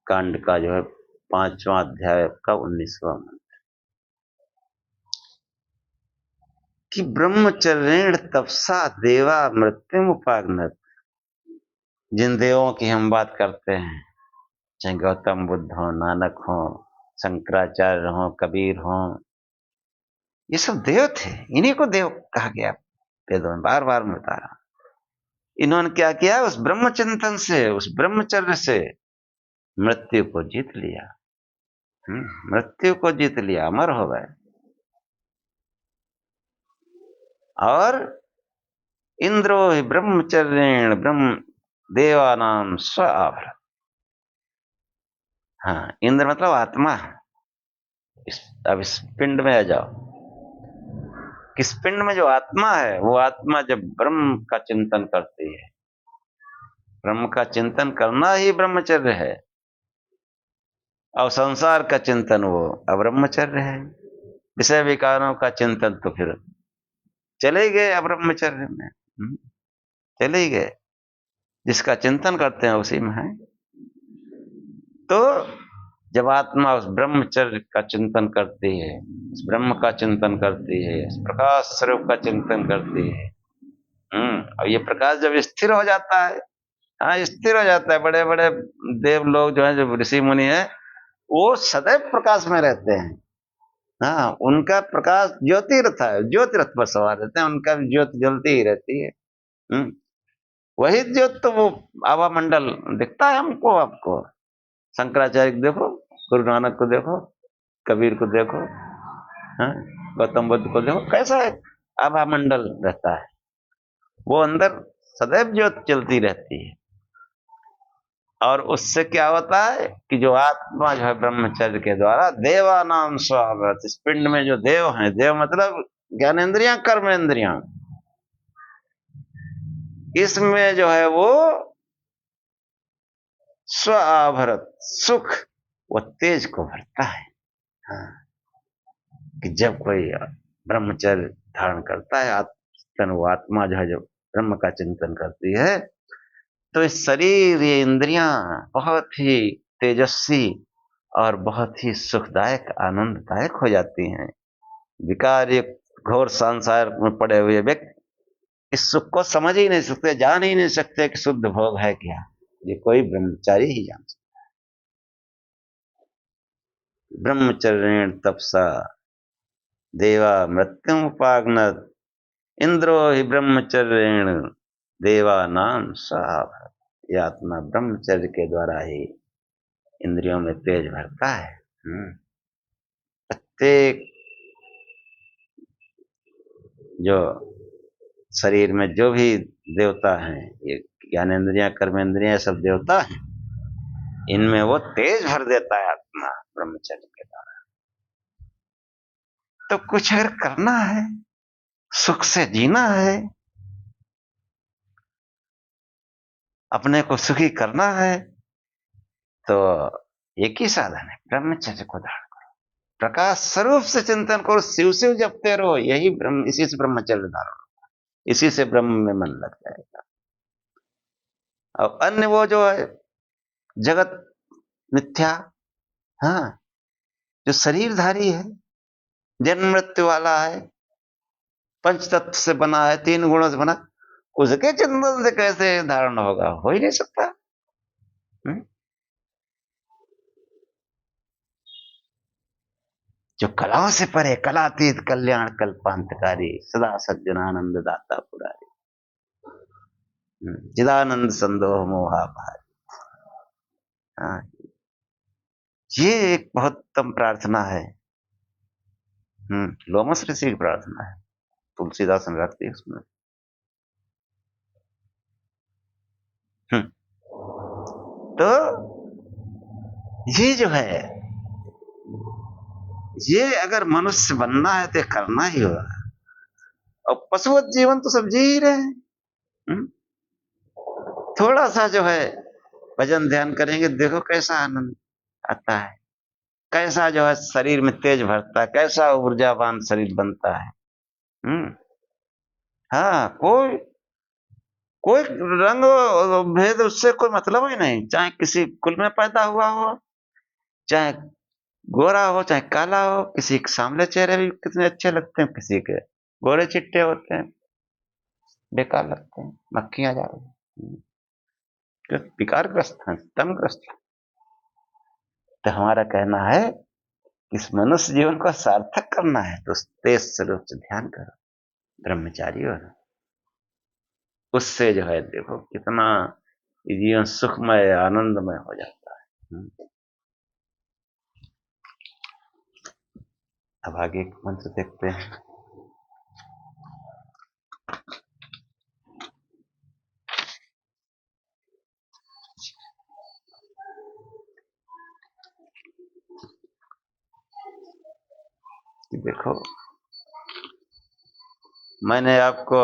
कांड का जो है 5वां अध्याय का 19वां मंत्र कि ब्रह्मचर्येण तपसा देवा मृत्युम उपाग्नत। जिन देवों की हम बात करते हैं, चाहे गौतम बुद्ध हो, नानक हो, शंकराचार्य हो, कबीर हो, ये सब देव थे। इन्हीं को देव कहा गया वेदों में, बार बार मैं बता रहा हूं। इन्होंने क्या किया, उस ब्रह्मचिंतन से, उस ब्रह्मचर्य से मृत्यु को जीत लिया। मृत्यु को जीत लिया, अमर हो गए। और इंद्रो ही ब्रह्मचर्येण ब्रह्म देवानाम स्व आभरत। हाँ इंद्र मतलब आत्मा। अब इस पिंड में आ जाओ, किस पिंड में जो आत्मा है, वो आत्मा जब ब्रह्म का चिंतन करती है, ब्रह्म का चिंतन करना ही ब्रह्मचर्य है, और संसार का चिंतन वो अब्रह्मचर्य है। विषय विकारों का चिंतन तो फिर चले गए अब्रह्मचर्य में, चले ही गए। जिसका चिंतन करते हैं उसी में है। तो जब आत्मा उस ब्रह्मचर्य का चिंतन करती है, उस ब्रह्म का चिंतन करती है, उस प्रकाश स्वरूप का चिंतन करती है, और ये प्रकाश जब स्थिर हो जाता है, हाँ स्थिर हो जाता है। बड़े बड़े देव लोग जो है, जो ऋषि मुनि है, वो सदैव प्रकाश में रहते हैं। हाँ उनका प्रकाश ज्योति रथ है, ज्योति रथ पर सवार रहते हैं, उनका भी ज्योति जलती ही रहती है। वही ज्योत तो वो आवा मंडल दिखता है हमको, आपको। शंकराचार्य को देखो, गुरु नानक को देखो, कबीर को देखो, गौतम बुद्ध को देखो, कैसा है आभा मंडल रहता है। वो अंदर सदैव ज्योत चलती रहती है। और उससे क्या होता है कि जो आत्मा जो है ब्रह्मचर्य के द्वारा देवानाम स्वावत, इस पिंड में जो देव हैं, देव मतलब ज्ञानेन्द्रियां, कर्मेंद्रियां, इसमें जो है वो स्व आभरत सुख व तेज को भरता है। हाँ कि जब कोई ब्रह्मचर्य धारण करता है, वो आत्मा जो है, जो ब्रह्म का चिंतन करती है, तो इस शरीर, ये इंद्रियां बहुत ही तेजस्वी और बहुत ही सुखदायक, आनंददायक हो जाती हैं। विकार युक्त घोर संसार में पड़े हुए व्यक्ति इस सुख को समझ ही नहीं सकते, जान ही नहीं सकते कि शुद्ध भोग है क्या। ये कोई ब्रह्मचारी ही जान सकता। ब्रह्मचर्येण तपसा देवा मृत्युम उपागनत, इंद्रो ही ब्रह्मचर्येण देवानाम सहा। ये आत्मा ब्रह्मचर्य के द्वारा ही इंद्रियों में तेज भरता है। प्रत्येक जो शरीर में जो भी देवता हैं, ये ज्ञानेन्द्रियां कर्मेंद्रियां सब देवता हैं, इनमें वो तेज भर देता है आत्मा ब्रह्मचर्य के द्वारा। तो कुछ अगर करना है, सुख से जीना है, अपने को सुखी करना है, तो एक ही साधन है, ब्रह्मचर्य को धारण करो, प्रकाश स्वरूप से चिंतन करो, शिव शिव जपते रहो, यही ब्रह्म, इसी से ब्रह्मचर्य धारण होगा, इसी से ब्रह्म में मन लग जाएगा। और अन्य वो जो है जगत मिथ्या, हाँ, जो शरीरधारी है, जन्म मृत्यु वाला है, पंच तत्व से बना है, 3 गुणों से बना, उसके चिंतन से कैसे धारण होगा, हो ही नहीं सकता। जो कलाओं से परे, कलातीत कल्याण कल्पांतकारी, सदा सज्जनानंद दाता पुरारी, चिदानंद संदोह मोहाभारी। हाँ, ये एक बहुत उत्तम प्रार्थना है। लोमस ऋषि की प्रार्थना है, तुलसीदास ने रखती है उसमें। तो ये जो है, ये अगर मनुष्य बनना है तो करना ही होगा। और पशुवत जीवन तो सब जी ही रहे हैं। थोड़ा सा जो है भजन ध्यान करेंगे, देखो कैसा आनंद आता है, कैसा जो है शरीर में तेज भरता है, कैसा ऊर्जावान शरीर बनता है। हाँ, कोई कोई रंग भेद उससे कोई मतलब ही नहीं, चाहे किसी कुल में पैदा हुआ हो, चाहे गोरा हो चाहे काला हो, किसी के सामने चेहरे भी कितने अच्छे लगते हैं, किसी के गोरे चिट्टे होते हैं, बेकार लगते हैं, मक्खियां जा रही हैं, विकारग्रस्त हैं, तमग्रस्त हैं। तो हमारा कहना है इस मनुष्य जीवन को सार्थक करना है तो तेज स्वरूप से ध्यान करो, ब्रह्मचारी हो, उससे जो है देखो कितना जीवन सुखमय आनंदमय हो जाता है। अब आगे एक मंत्र देखते हैं। कि देखो, मैंने आपको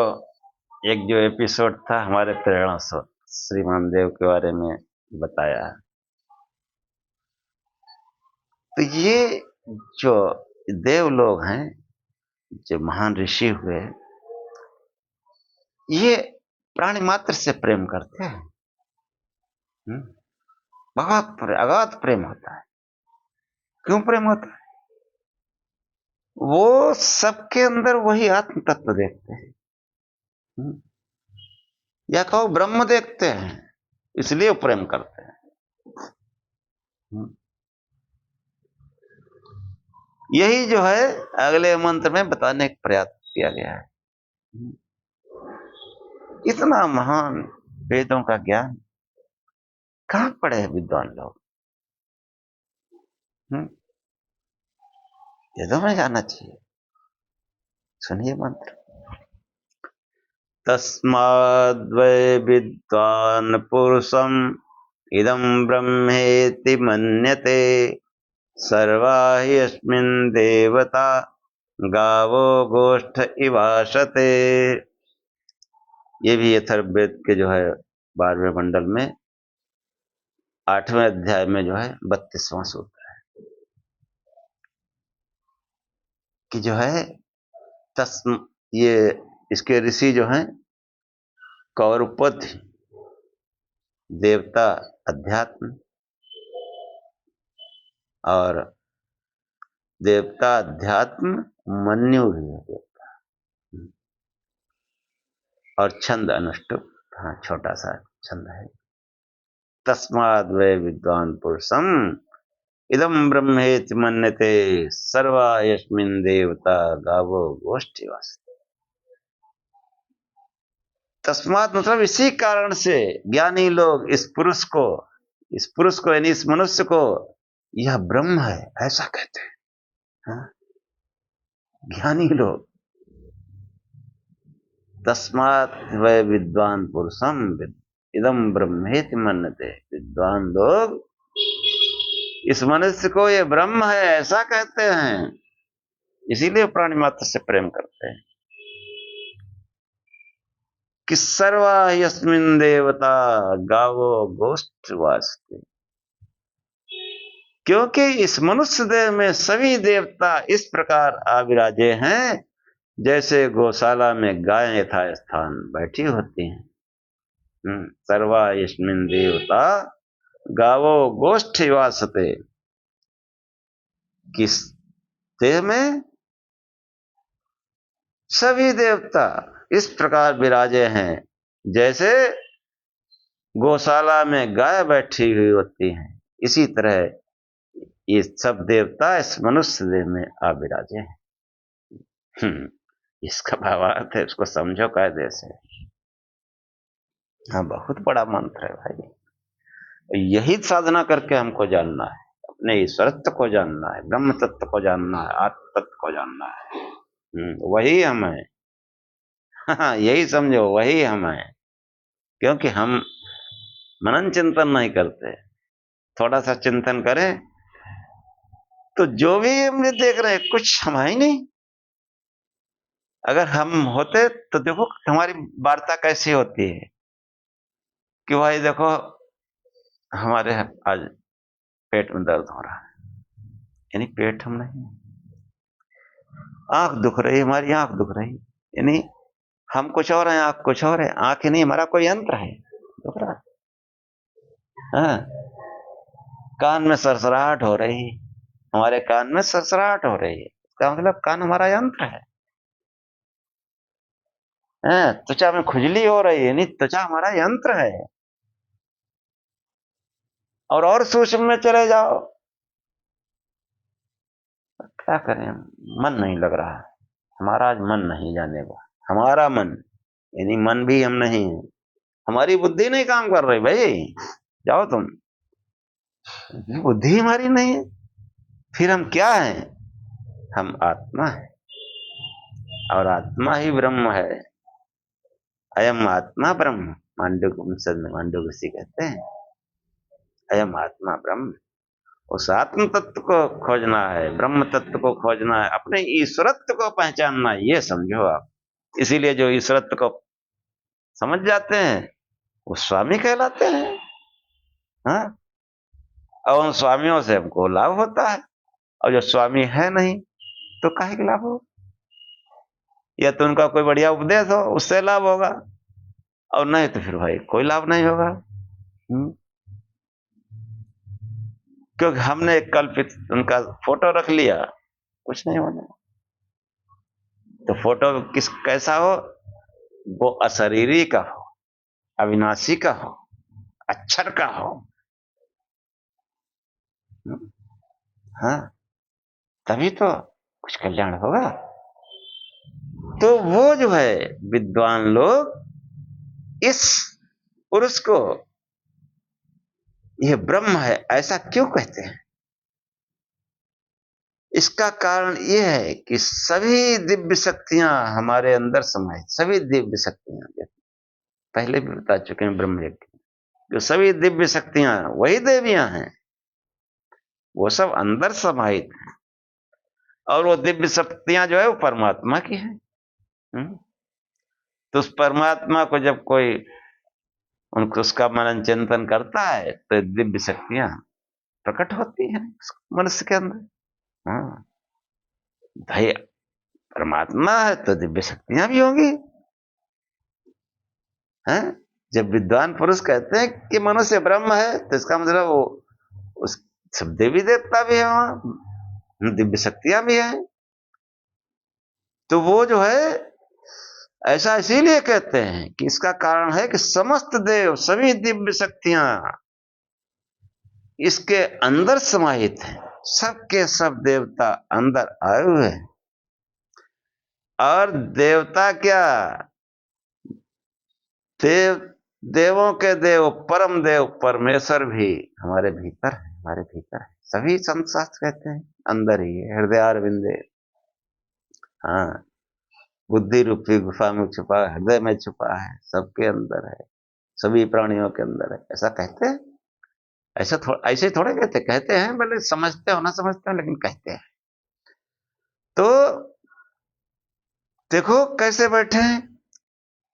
एक जो एपिसोड था हमारे प्रेरणा श्रीमान देव के बारे में बताया, तो ये जो देव लोग हैं, जो महान ऋषि हुए, ये प्राणी मात्र से प्रेम करते हैं। बहुत अगाध प्रेम होता है। क्यों प्रेम होता है? वो सबके अंदर वही आत्म तत्व देखते हैं, या कहो ब्रह्म देखते हैं, इसलिए वो प्रेम करते हैं। यही जो है अगले मंत्र में बताने का प्रयास किया गया है। इतना महान वेदों का ज्ञान कहां पड़े हैं विद्वान लोग? वेदों में जाना चाहिए। सुनिए मंत्र, तस्माद्वै विद्वान् पुरुषम् इदं ब्रह्मेति मन्यते, सर्वा हि अस्मिन् देवता गावो गोष्ठ इवाशते। ये भी अथर्ववेद के जो है 12वें मंडल में 8वें अध्याय में जो है 32वां सूत्र है, कि जो है ये इसके ऋषि जो हैं कौरपद, देवता अध्यात्म, और देवता अध्यात्म मन्यु भी है देवता। और छंद अनुष्टुप, हाँ छोटा सा छंद है। तस्माद् वै विद्वान पुरुषम इदम ब्रह्मेति मन्यते सर्वा यस्मिन् देवता गावो गोष्ठीवास। तस्मात् मतलब इसी कारण से ज्ञानी लोग इस पुरुष को यानी इस मनुष्य को यह ब्रह्म है ऐसा कहते हैं। हाँ? ज्ञानी लोग तस्मात् वै विद्वान पुरुषम इदम ब्रह्मेति मन्यते, विद्वान लोग इस मनुष्य को ये ब्रह्म है ऐसा कहते हैं, इसीलिए प्राणी मात्र से प्रेम करते हैं। कि सर्वा यस्मिन् देवता गावो गोष्ठ वास्ते, क्योंकि इस मनुष्य देह में सभी देवता इस प्रकार आविराजे हैं जैसे गौशाला में गाय यथा स्थान बैठी होती हैं। सर्वा यस्मिन् देवता गावो गोष्ठी वासते, किस देह में सभी देवता इस प्रकार विराजे हैं जैसे गौशाला में गाय बैठी हुई होती हैं, इसी तरह ये सब देवता इस मनुष्य देह में आविराजे हैं। इसका भावार्थ है, इसको समझो कायदे से। हाँ बहुत बड़ा मंत्र है भाई। यही साधना करके हमको जानना है, अपने ईश्वरत्व को जानना है, ब्रह्म तत्व को जानना है, आत्म तत्व को जानना है। वही हम है। हाँ यही समझो, वही हम है। क्योंकि हम मनन चिंतन नहीं करते, थोड़ा सा चिंतन करें तो जो भी हम देख रहे हैं कुछ हम ही नहीं। अगर हम होते तो देखो हमारी वार्ता कैसी होती है कि भाई देखो हमारे आज पेट में दर्द हो रहा है, यानी पेट हम नहीं, आंख दुख रही, हमारी आंख दुख रही, यानी हम कुछ और हैं, आंख कुछ और है। आंख नहीं, हमारा कोई यंत्र है, दुख रहा है। हाँ? कान में सरसराहट हो रही, हमारे कान में सरसराहट हो रही है, इसका मतलब कान हमारा यंत्र है। त्वचा में खुजली हो रही है, नहीं त्वचा हमारा यंत्र है। और सूक्ष्म में चले जाओ, क्या करें, मन नहीं लग रहा है हमारा, आज मन नहीं जाने का, हमारा मन यानी मन भी हम नहीं है, हमारी बुद्धि नहीं काम कर रही भाई, जाओ तुम, बुद्धि हमारी नहीं है। फिर हम क्या हैं? हम आत्मा है, और आत्मा ही ब्रह्म है। अयम आत्मा ब्रह्म, मांडुक्य उपनिषद में मांडुक्य ऋषि कहते हैं अयम आत्मा ब्रह्म। उस आत्म तत्व को खोजना है, ब्रह्म तत्व को खोजना है, अपने ईश्वरत्व को पहचानना है, ये समझो आप। इसीलिए जो ईश्वरत्व को समझ जाते हैं वो स्वामी कहलाते हैं। हाँ? और उन स्वामियों से हमको लाभ होता है, और जो स्वामी है नहीं तो काहे के लाभ हो? या तो उनका कोई बढ़िया उपदेश हो, उससे लाभ होगा, और नहीं तो फिर भाई कोई लाभ नहीं होगा। क्योंकि हमने एक कल्पित उनका फोटो रख लिया, कुछ नहीं होना। तो फोटो किस कैसा हो? वो अशरीरी का हो, अविनाशी का हो, अक्षर का हो। हाँ तभी तो कुछ कल्याण होगा। तो वो जो है विद्वान लोग इस पुरुष को यह ब्रह्म है ऐसा क्यों कहते हैं? इसका कारण यह है कि सभी दिव्य शक्तियां हमारे अंदर समाये, सभी दिव्य शक्तियां, पहले भी बता चुके हैं ब्रह्म यज्ञ, जो सभी दिव्य शक्तियां वही देवियां हैं, वो सब अंदर समाहित हैं, और वो दिव्य शक्तियां जो है वो परमात्मा की है। तो उस परमात्मा को जब कोई उनको उसका मनन चिंतन करता है तो दिव्य शक्तियां प्रकट होती हैं मनुष्य के अंदर। हाँ भाई परमात्मा है तो दिव्य शक्तियां भी होंगी। हैं? जब विद्वान पुरुष कहते हैं कि मनुष्य ब्रह्म है तो इसका मतलब वो उस सब देवी देवता भी है वहां, दिव्य शक्तियां भी हैं। तो वो जो है ऐसा इसीलिए कहते हैं कि इसका कारण है कि समस्त देव, सभी दिव्य शक्तियां इसके अंदर समाहित हैं। सबके सब देवता अंदर आए हुए हैं। और देवता क्या, देव, देवों के देव परम देव परमेश्वर भी हमारे भीतर है, हमारे भीतर है। सभी संत शास्त्र कहते हैं अंदर ही है, हृदयारविंदे। हाँ, बुद्धि रूपी गुफा में छुपा, हृदय में छुपा है, सबके अंदर है, सभी प्राणियों के अंदर है, ऐसा कहते हैं। ऐसे थोड़े कहते हैं, भले समझते हो ना समझते हो, लेकिन कहते हैं। तो देखो कैसे बैठे हैं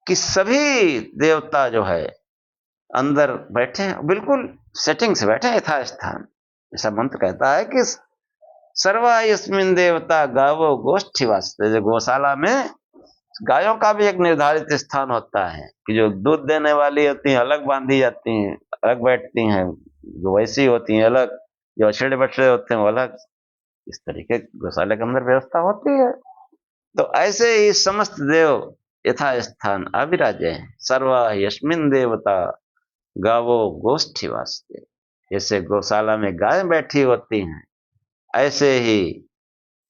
कि सभी देवता जो है अंदर बैठे हैं, बिल्कुल सेटिंग से बैठे हैं, यथास्थान। ऐसा मंत्र कहता है कि सर्वा यस्मिन देवता गावो गोष्ठी वास्ते। जो गौशाला में गायों का भी एक निर्धारित स्थान होता है कि जो दूध देने वाली होती हैं अलग बांधी जाती हैं, अलग बैठती हैं, जो वैसी होती हैं अलग, जो अछड़े बछड़े होते हैं वो अलग। इस तरीके गौशाले के अंदर व्यवस्था होती है। तो ऐसे ही समस्त देव यथास्थान अविराजे हैं। सर्वा यस्मिन देवता गावो गोष्ठी वास्ते। जैसे गौशाला में गाय बैठी होती हैं, ऐसे ही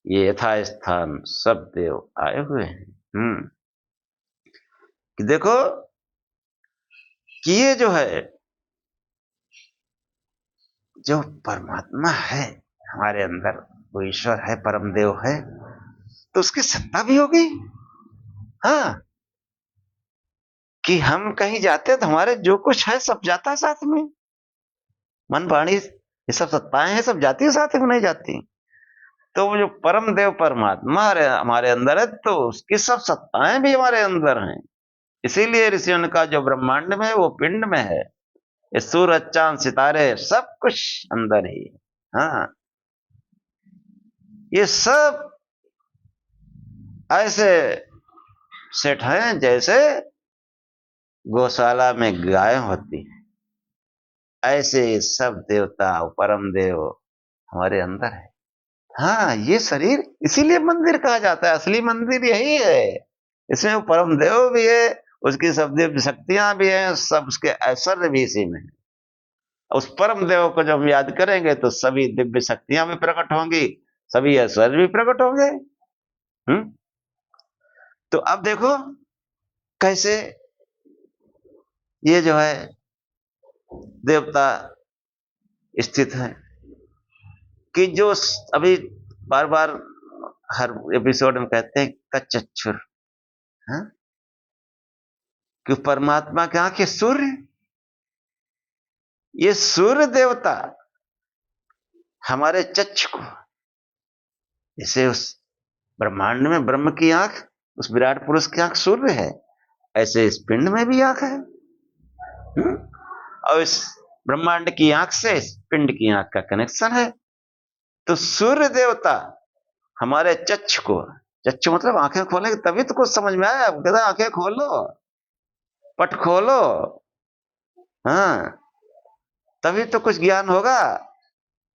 ये यथास्थान सब देव आए हुए हैं। कि देखो कि ये जो है, जो परमात्मा है हमारे अंदर, वो ईश्वर है, परम देव है, तो उसकी सत्ता भी होगी। हाँ, कि हम कहीं जाते हैं तो हमारे जो कुछ है सब जाता है साथ में। मन वाणी ये सब सत्ताएं हैं, सब जाती है साथ में, नहीं जाती। तो वो जो परम देव परमात्मा हमारे अंदर है, तो उसकी सब सत्ताएं भी हमारे अंदर हैं। इसीलिए ऋषियों ने कहा जो ब्रह्मांड में है वो पिंड में है। ये सूरज चांद सितारे सब कुछ अंदर ही है। हाँ, ये सब ऐसे सेट हैं जैसे गौशाला में गाय होती है, ऐसे सब देवता परम देव हमारे अंदर है। हाँ, ये शरीर इसीलिए मंदिर कहा जाता है, असली मंदिर यही है। इसमें वो परम देव भी है, उसकी सब दिव्य शक्तियां भी हैं, सब उसके ऐश्वर्य भी इसी में है। उस परम देव को जब हम याद करेंगे तो सभी दिव्य शक्तियां भी प्रकट होंगी, सभी ऐश्वर्य भी प्रकट होंगे। तो अब देखो कैसे ये जो है देवता स्थित है, कि जो अभी बार बार हर एपिसोड में कहते हैं कचच्छुर, कि परमात्मा की आंखें सूर्य, ये सूर्य देवता हमारे चक्ष को, जैसे उस ब्रह्मांड में ब्रह्म की आंख, उस विराट पुरुष की आंख सूर्य है, ऐसे इस पिंड में भी आंख है। और इस ब्रह्मांड की आंख से इस पिंड की आंख का कनेक्शन है। तो सूर्य देवता हमारे चक्ष को, चक्ष मतलब आंखें खोलेंगे तभी तो कुछ समझ में आया। कहता आंखें खोलो, पट खोलो, हाँ, तभी तो कुछ ज्ञान होगा।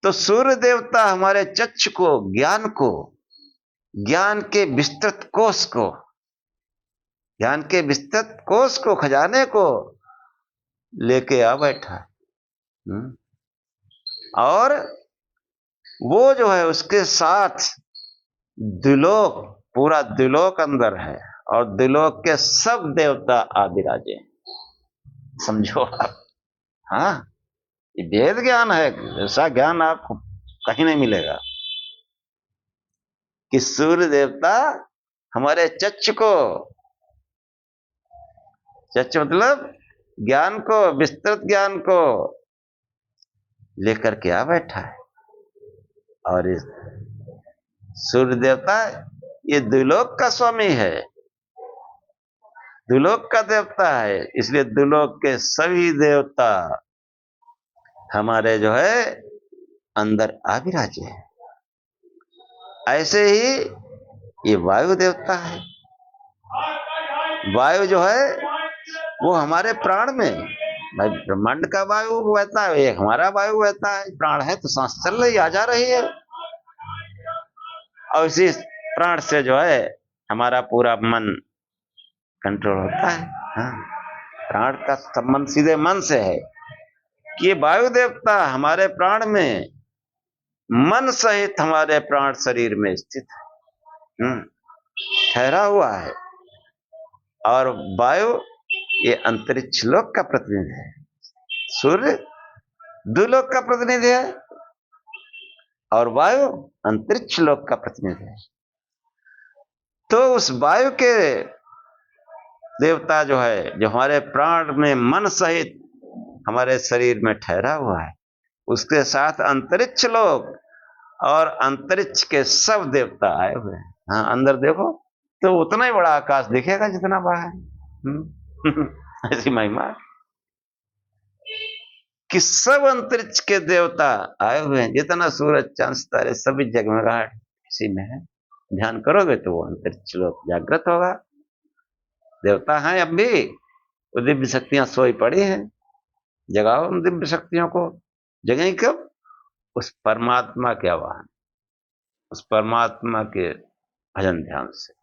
तो सूर्य देवता हमारे चक्ष को, ज्ञान को, ज्ञान के विस्तृत कोष को, ज्ञान के विस्तृत कोष को, खजाने को लेके आ बैठा है। और वो जो है उसके साथ द्विलोक, पूरा द्विलोक अंदर है, और द्विलोक के सब देवता आदिराजे, समझो आप। हाँ, ये वेद ज्ञान है, ऐसा ज्ञान आपको कहीं नहीं मिलेगा। कि सूर्य देवता हमारे चक्ष को, चक्ष मतलब ज्ञान को, विस्तृत ज्ञान को लेकर के आ बैठा है। और इस सूर्य देवता ये द्विलोक का स्वामी है, द्विलोक का देवता है, इसलिए द्विलोक के सभी देवता हमारे जो है अंदर आविराजे हैं। ऐसे ही ये वायु देवता है। वायु जो है वो हमारे प्राण में, भाई ब्रह्मांड का वायु बहता है, एक हमारा वायु बहता है, प्राण है तो सांस चल रही, आ जा रही है। और इसी प्राण से जो है हमारा पूरा मन कंट्रोल होता है। हाँ, प्राण का संबंध सीधे मन से है कि ये वायु देवता हमारे प्राण में मन सहित हमारे प्राण शरीर में स्थित है, ठहरा हुआ है। और वायु ये अंतरिक्ष लोक का प्रतिनिधि है, सूर्य द्युलोक का प्रतिनिधि है और वायु अंतरिक्ष लोक का प्रतिनिधि है। तो उस वायु के देवता जो है, जो हमारे प्राण में मन सहित हमारे शरीर में ठहरा हुआ है, उसके साथ अंतरिक्ष लोक और अंतरिक्ष के सब देवता आए हुए हैं। हाँ, अंदर देखो तो उतना ही बड़ा आकाश दिखेगा जितना बाहर। ऐसी महिमा कि सब अंतरिक्ष के देवता आए हुए हैं। जितना सूरज चांद सितारे सभी जगमगाहट इसी में है। ध्यान करोगे तो वो अंतरिक्ष लोक जागृत होगा। देवता हैं अब भी, वो दिव्य शक्तियां सोई पड़ी हैं। जगाओ उन दिव्य शक्तियों को। जगेंगे कब? उस परमात्मा के आह्वान, उस परमात्मा के भजन ध्यान से।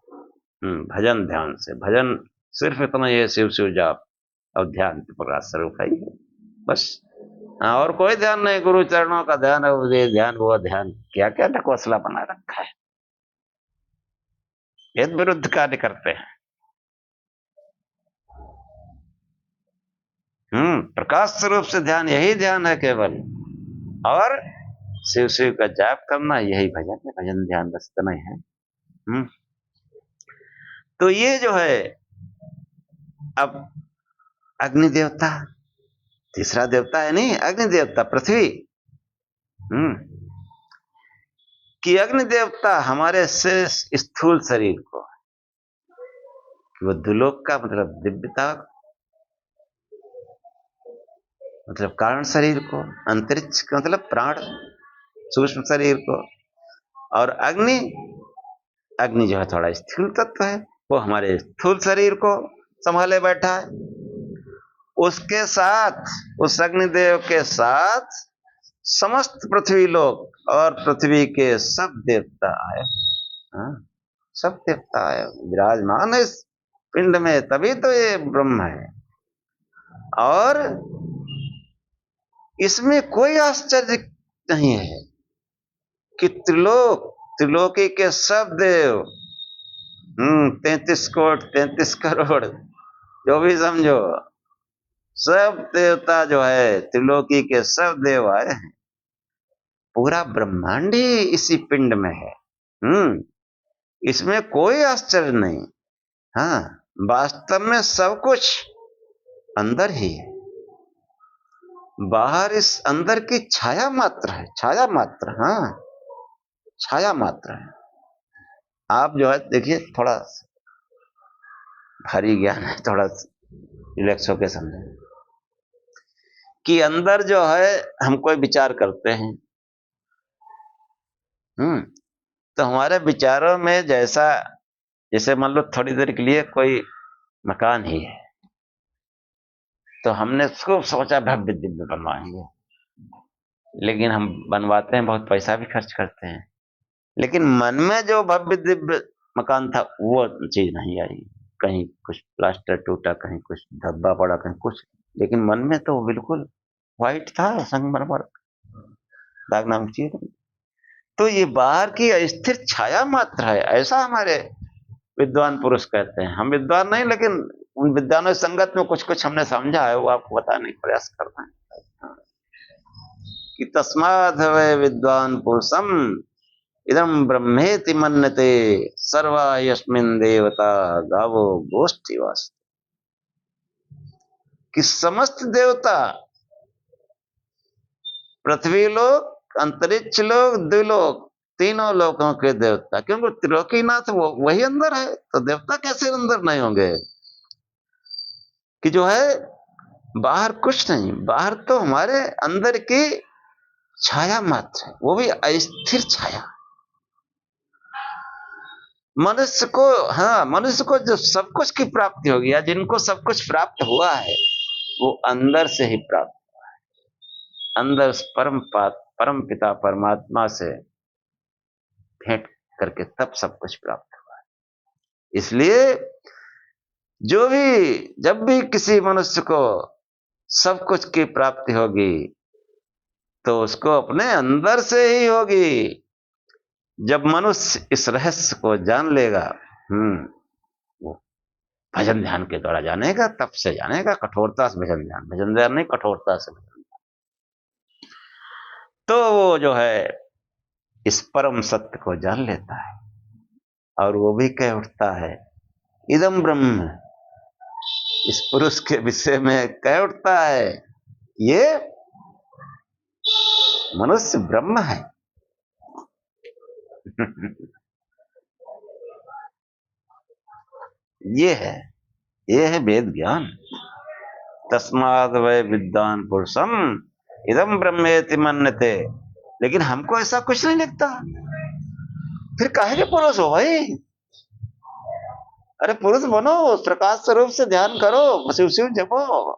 भजन ध्यान से। भजन सिर्फ इतना ही है, शिव शिव जाप और ध्यान के प्रकाश स्वरूप है बस। और कोई ध्यान नहीं। गुरु चरणों का ध्यान है, ये ध्यान वो ध्यान, क्या क्या ढकोसला बना रखा है। वेद विरुद्ध कार्य करते हैं। प्रकाश स्वरूप से ध्यान, यही ध्यान है केवल। और शिव शिव का जाप करना, यही भजन है। भजन ध्यान बस इतना ही है। तो ये जो है अब अग्नि देवता, तीसरा देवता है नहीं, अग्नि देवता पृथ्वी। कि अग्नि देवता हमारे शेष स्थूल शरीर को, वो दुलोक का मतलब दिव्यता, मतलब कारण शरीर को, अंतरिक्ष का मतलब प्राण सूक्ष्म शरीर को, और अग्नि, अग्नि जो है थोड़ा स्थूल तत्व है, वो हमारे स्थूल शरीर को संभाले बैठा है। उसके साथ, उस अग्निदेव के साथ समस्त पृथ्वी लोक और पृथ्वी के सब देवता आए। सब देवता आए, विराजमान है इस पिंड में, तभी तो ये ब्रह्म है। और इसमें कोई आश्चर्य नहीं है कि त्रिलोकी के सब देव, 33 कोट 33 करोड़ जो भी समझो, सब देवता जो है त्रिलोकी के सब देव आए हैं। पूरा ब्रह्मांड ही इसी पिंड में है। इसमें कोई आश्चर्य नहीं। हाँ, वास्तव में सब कुछ अंदर ही है। बाहर इस अंदर की छाया मात्र है, छाया मात्र। हाँ, छाया मात्र है। आप जो है देखिए, थोड़ा भारी ज्ञान है, थोड़ा रिलैक्स होकर समझे कि अंदर जो है हम कोई विचार करते हैं, तो हमारे विचारों में जैसे मान लो थोड़ी देर के लिए कोई मकान ही है, तो हमने खूब सोचा भव्य दिव्य बनवाएंगे, लेकिन हम बनवाते हैं, बहुत पैसा भी खर्च करते हैं, लेकिन मन में जो भव्य दिव्य मकान था वो चीज नहीं आई। कहीं कुछ प्लास्टर टूटा, कहीं कुछ धब्बा पड़ा, कहीं कुछ, लेकिन मन में तो बिल्कुल व्हाइट था, संगमरमर, दाग नाम की चीज। तो ये बाहर की अस्थिर छाया मात्र है, ऐसा हमारे विद्वान पुरुष कहते हैं। हम विद्वान नहीं, लेकिन उन विद्वानों संगत में कुछ कुछ हमने समझा है, वो आपको बताने का प्रयास करना है कि तस्माद् वै विद्वान पुरुषम इदम ब्रह्मेति मन्यते सर्वा यस्मिन् देवता गावो गोष्ठीवास। कि समस्त देवता, पृथ्वी लोक, अंतरिक्ष लोक, द्विलोक, तीनों लोकों के देवता, क्योंकि त्रिलोकीनाथ वो वही अंदर है, तो देवता कैसे अंदर नहीं होंगे? कि जो है बाहर कुछ नहीं, बाहर तो हमारे अंदर की छाया मात्र है, वो भी अस्थिर छाया। मनुष्य को, हाँ, मनुष्य को जो सब कुछ की प्राप्ति होगी, या जिनको सब कुछ प्राप्त हुआ है, वो अंदर से ही प्राप्त हुआ है। अंदर परम पिता परमात्मा से भेंट करके तब सब कुछ प्राप्त हुआ। इसलिए जो भी जब भी किसी मनुष्य को सब कुछ की प्राप्ति होगी तो उसको अपने अंदर से ही होगी। जब मनुष्य इस रहस्य को जान लेगा, वो भजन ध्यान के द्वारा जानेगा, तब से जानेगा, कठोरता से भजन ध्यान नहीं, कठोरता से भजन ध्यान। तो वो जो है इस परम सत्य को जान लेता है और वो भी कह उठता है इदम ब्रह्म। इस पुरुष के विषय में कह उठता है ये मनुष्य ब्रह्म है। ये है वेद ज्ञान। तस्माद् वै विद्वान पुरुषम इदम ब्रह्मेति मन्यते। लेकिन हमको ऐसा कुछ नहीं लगता। फिर काहे के पुरुष हो भाई? अरे पुरुष बनो, प्रकाश स्वरूप से ध्यान करो, शिव शिव जपो,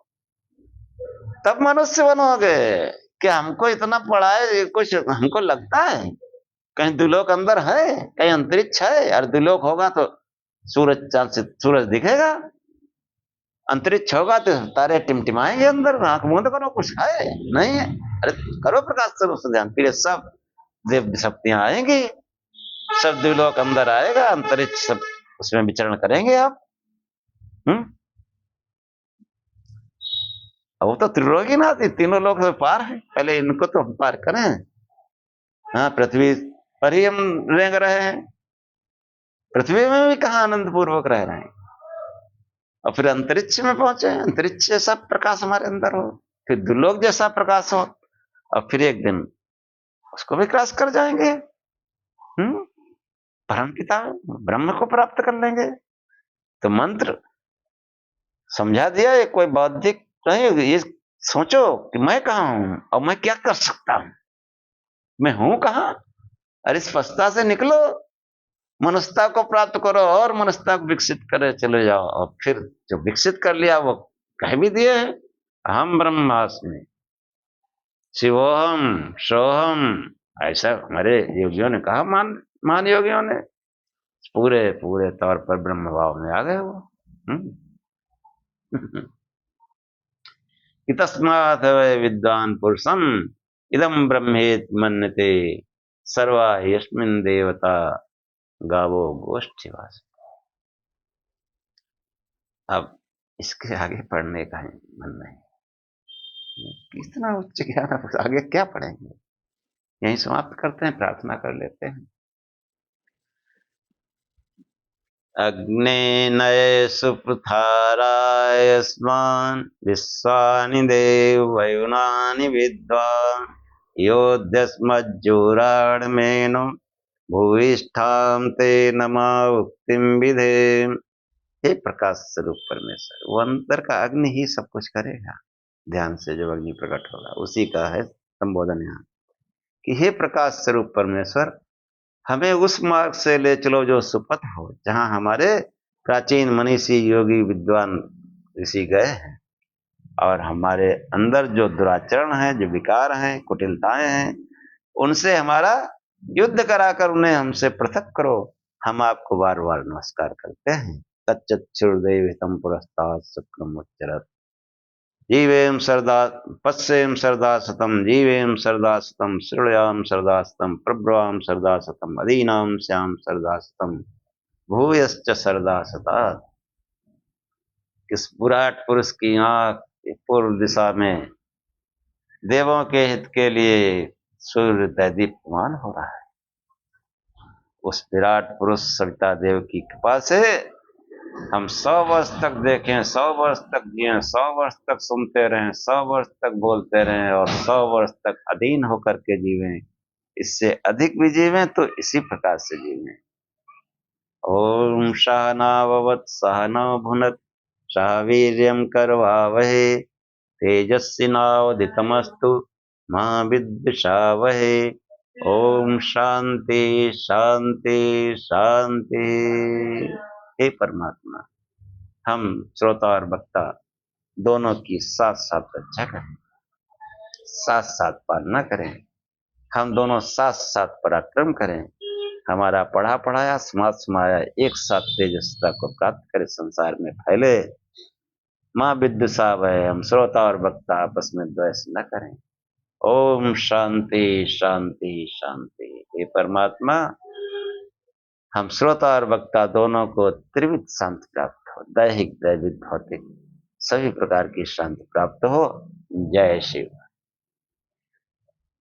तब मनुष्य बनोगे। क्या हमको इतना पड़ा है, कुछ हमको लगता है कहीं दुलोक अंदर है, कहीं अंतरिक्ष है? और दुलोक होगा तो सूरज चांद से सूरज दिखेगा, अंतरिक्ष होगा तो तारे टिमटिमाएंगे अंदर। आंख बंद करो, कुछ है नहीं है। अरे करो प्रकाश स्वरूप से ध्यान, फिर सब देव शक्तियां आएंगी, सब दुलोक अंदर आएगा, अंतरिक्ष सब उसमें विचरण करेंगे आप। वो तो त्रिलोकी नाथ, तीनों लोग तो पार है, पहले इनको तो हम पार करें। हाँ, पृथ्वी पर ही हम रेंग रहे हैं, पृथ्वी में भी कहाँ आनंद पूर्वक रह रहे हैं, और फिर अंतरिक्ष में पहुंचे, अंतरिक्ष जैसा प्रकाश हमारे अंदर हो, फिर दुर्लोक जैसा प्रकाश हो, और फिर एक दिन उसको भी क्रॉस कर जाएंगे, परम पिता ब्रह्म को प्राप्त कर लेंगे। तो मंत्र समझा दिया, ये कोई बौद्धिक नहीं। ये सोचो कि मैं कहाँ हूं और मैं क्या कर सकता हूं, मैं हूं कहाँ। अरे स्पष्टता से निकलो, मनुष्यता को प्राप्त करो और मनुष्यता को विकसित करे चले जाओ। और फिर जो विकसित कर लिया वो कह भी दिए है, अहम ब्रह्मास्मि शिवोहम सोहम। ऐसा हमारे योगियों ने कहा, मान योगियों ने पूरे पूरे तौर पर ब्रह्म भाव में आ गए वो। तस्मात् वै विद्वान पुरुषम इदम ब्रह्मेत मन्यते सर्वा यस्मिन् देवता गावो गोष्ठीवास। अब इसके आगे पढ़ने का मन नहीं, कितना उच्च ज्ञान, आगे क्या पढ़ेंगे। यहीं समाप्त करते हैं, प्रार्थना कर लेते हैं। अग्ने नये सुपृथारायस्मान् विश्वानि देव वयुनानि विद्वान् योऽध्यस्मज्जोराणमेनो भूयिष्ठां ते नमा उक्तिं विधे। हे प्रकाश स्वरूप परमेश्वर, वो अंतर का अग्नि ही सब कुछ करेगा। ध्यान से जो अग्नि प्रकट होगा उसी का है संबोधन यहाँ कि हे प्रकाश स्वरूप परमेश्वर, हमें उस मार्ग से ले चलो जो सुपथ हो, जहां हमारे प्राचीन मनीषी योगी विद्वान ऋषि गए हैं, और हमारे अंदर जो दुराचरण है, जो विकार हैं, कुटिलताएं हैं, उनसे हमारा युद्ध कराकर उन्हें हमसे पृथक करो। हम आपको बार बार नमस्कार करते हैं। तच्चक्षुर्देव हितं पुरस्तात् शुक्रम उच्चरत् जीवेम सरदा पश्येम सरदा सतम जीवेम सरदा सतम श्रृणयाम सरदा सतम प्रब्रवाम सरदा सतम अदीनाम श्याम सरदा सतम भूयश्च सरदा सता। इस विराट पुरुष की आंख पूर्व दिशा में देवों के हित के लिए सूर्य दीप्यमान हो रहा है। उस विराट पुरुष सविता देव की कृपा से हम 100 वर्ष तक देखें, 100 वर्ष तक जिए, 100 वर्ष तक सुनते रहें, 100 वर्ष तक बोलते रहें, और 100 वर्ष तक अधीन होकर के जीवें। इससे अधिक भी जीवें तो इसी प्रकार से जीवें। ओम सहनाववत् सहनौ भुनक्तु सह वीर्यं करवावहै तेजस्विनावधीतमस्तु मा विद्विषावहै। ओम शांति शांति शांति। हे परमात्मा, हम श्रोता और वक्ता दोनों की साथ साथ रक्षा करें, साथ साथ पालना करें, हम दोनों साथ साथ पराक्रम करें, हमारा पढ़ा पढ़ाया समाज समाया एक साथ तेजस्विता को प्राप्त करे, संसार में फैले। माँ विद्युषा भय, हम श्रोता और वक्ता आपस में द्वेष न करें। ओम शांति शांति शांति। हे परमात्मा, हम श्रोता और वक्ता दोनों को त्रिविध शांति प्राप्त हो, दैहिक दैविक भौतिक सभी प्रकार की शांति प्राप्त हो। जय शिव।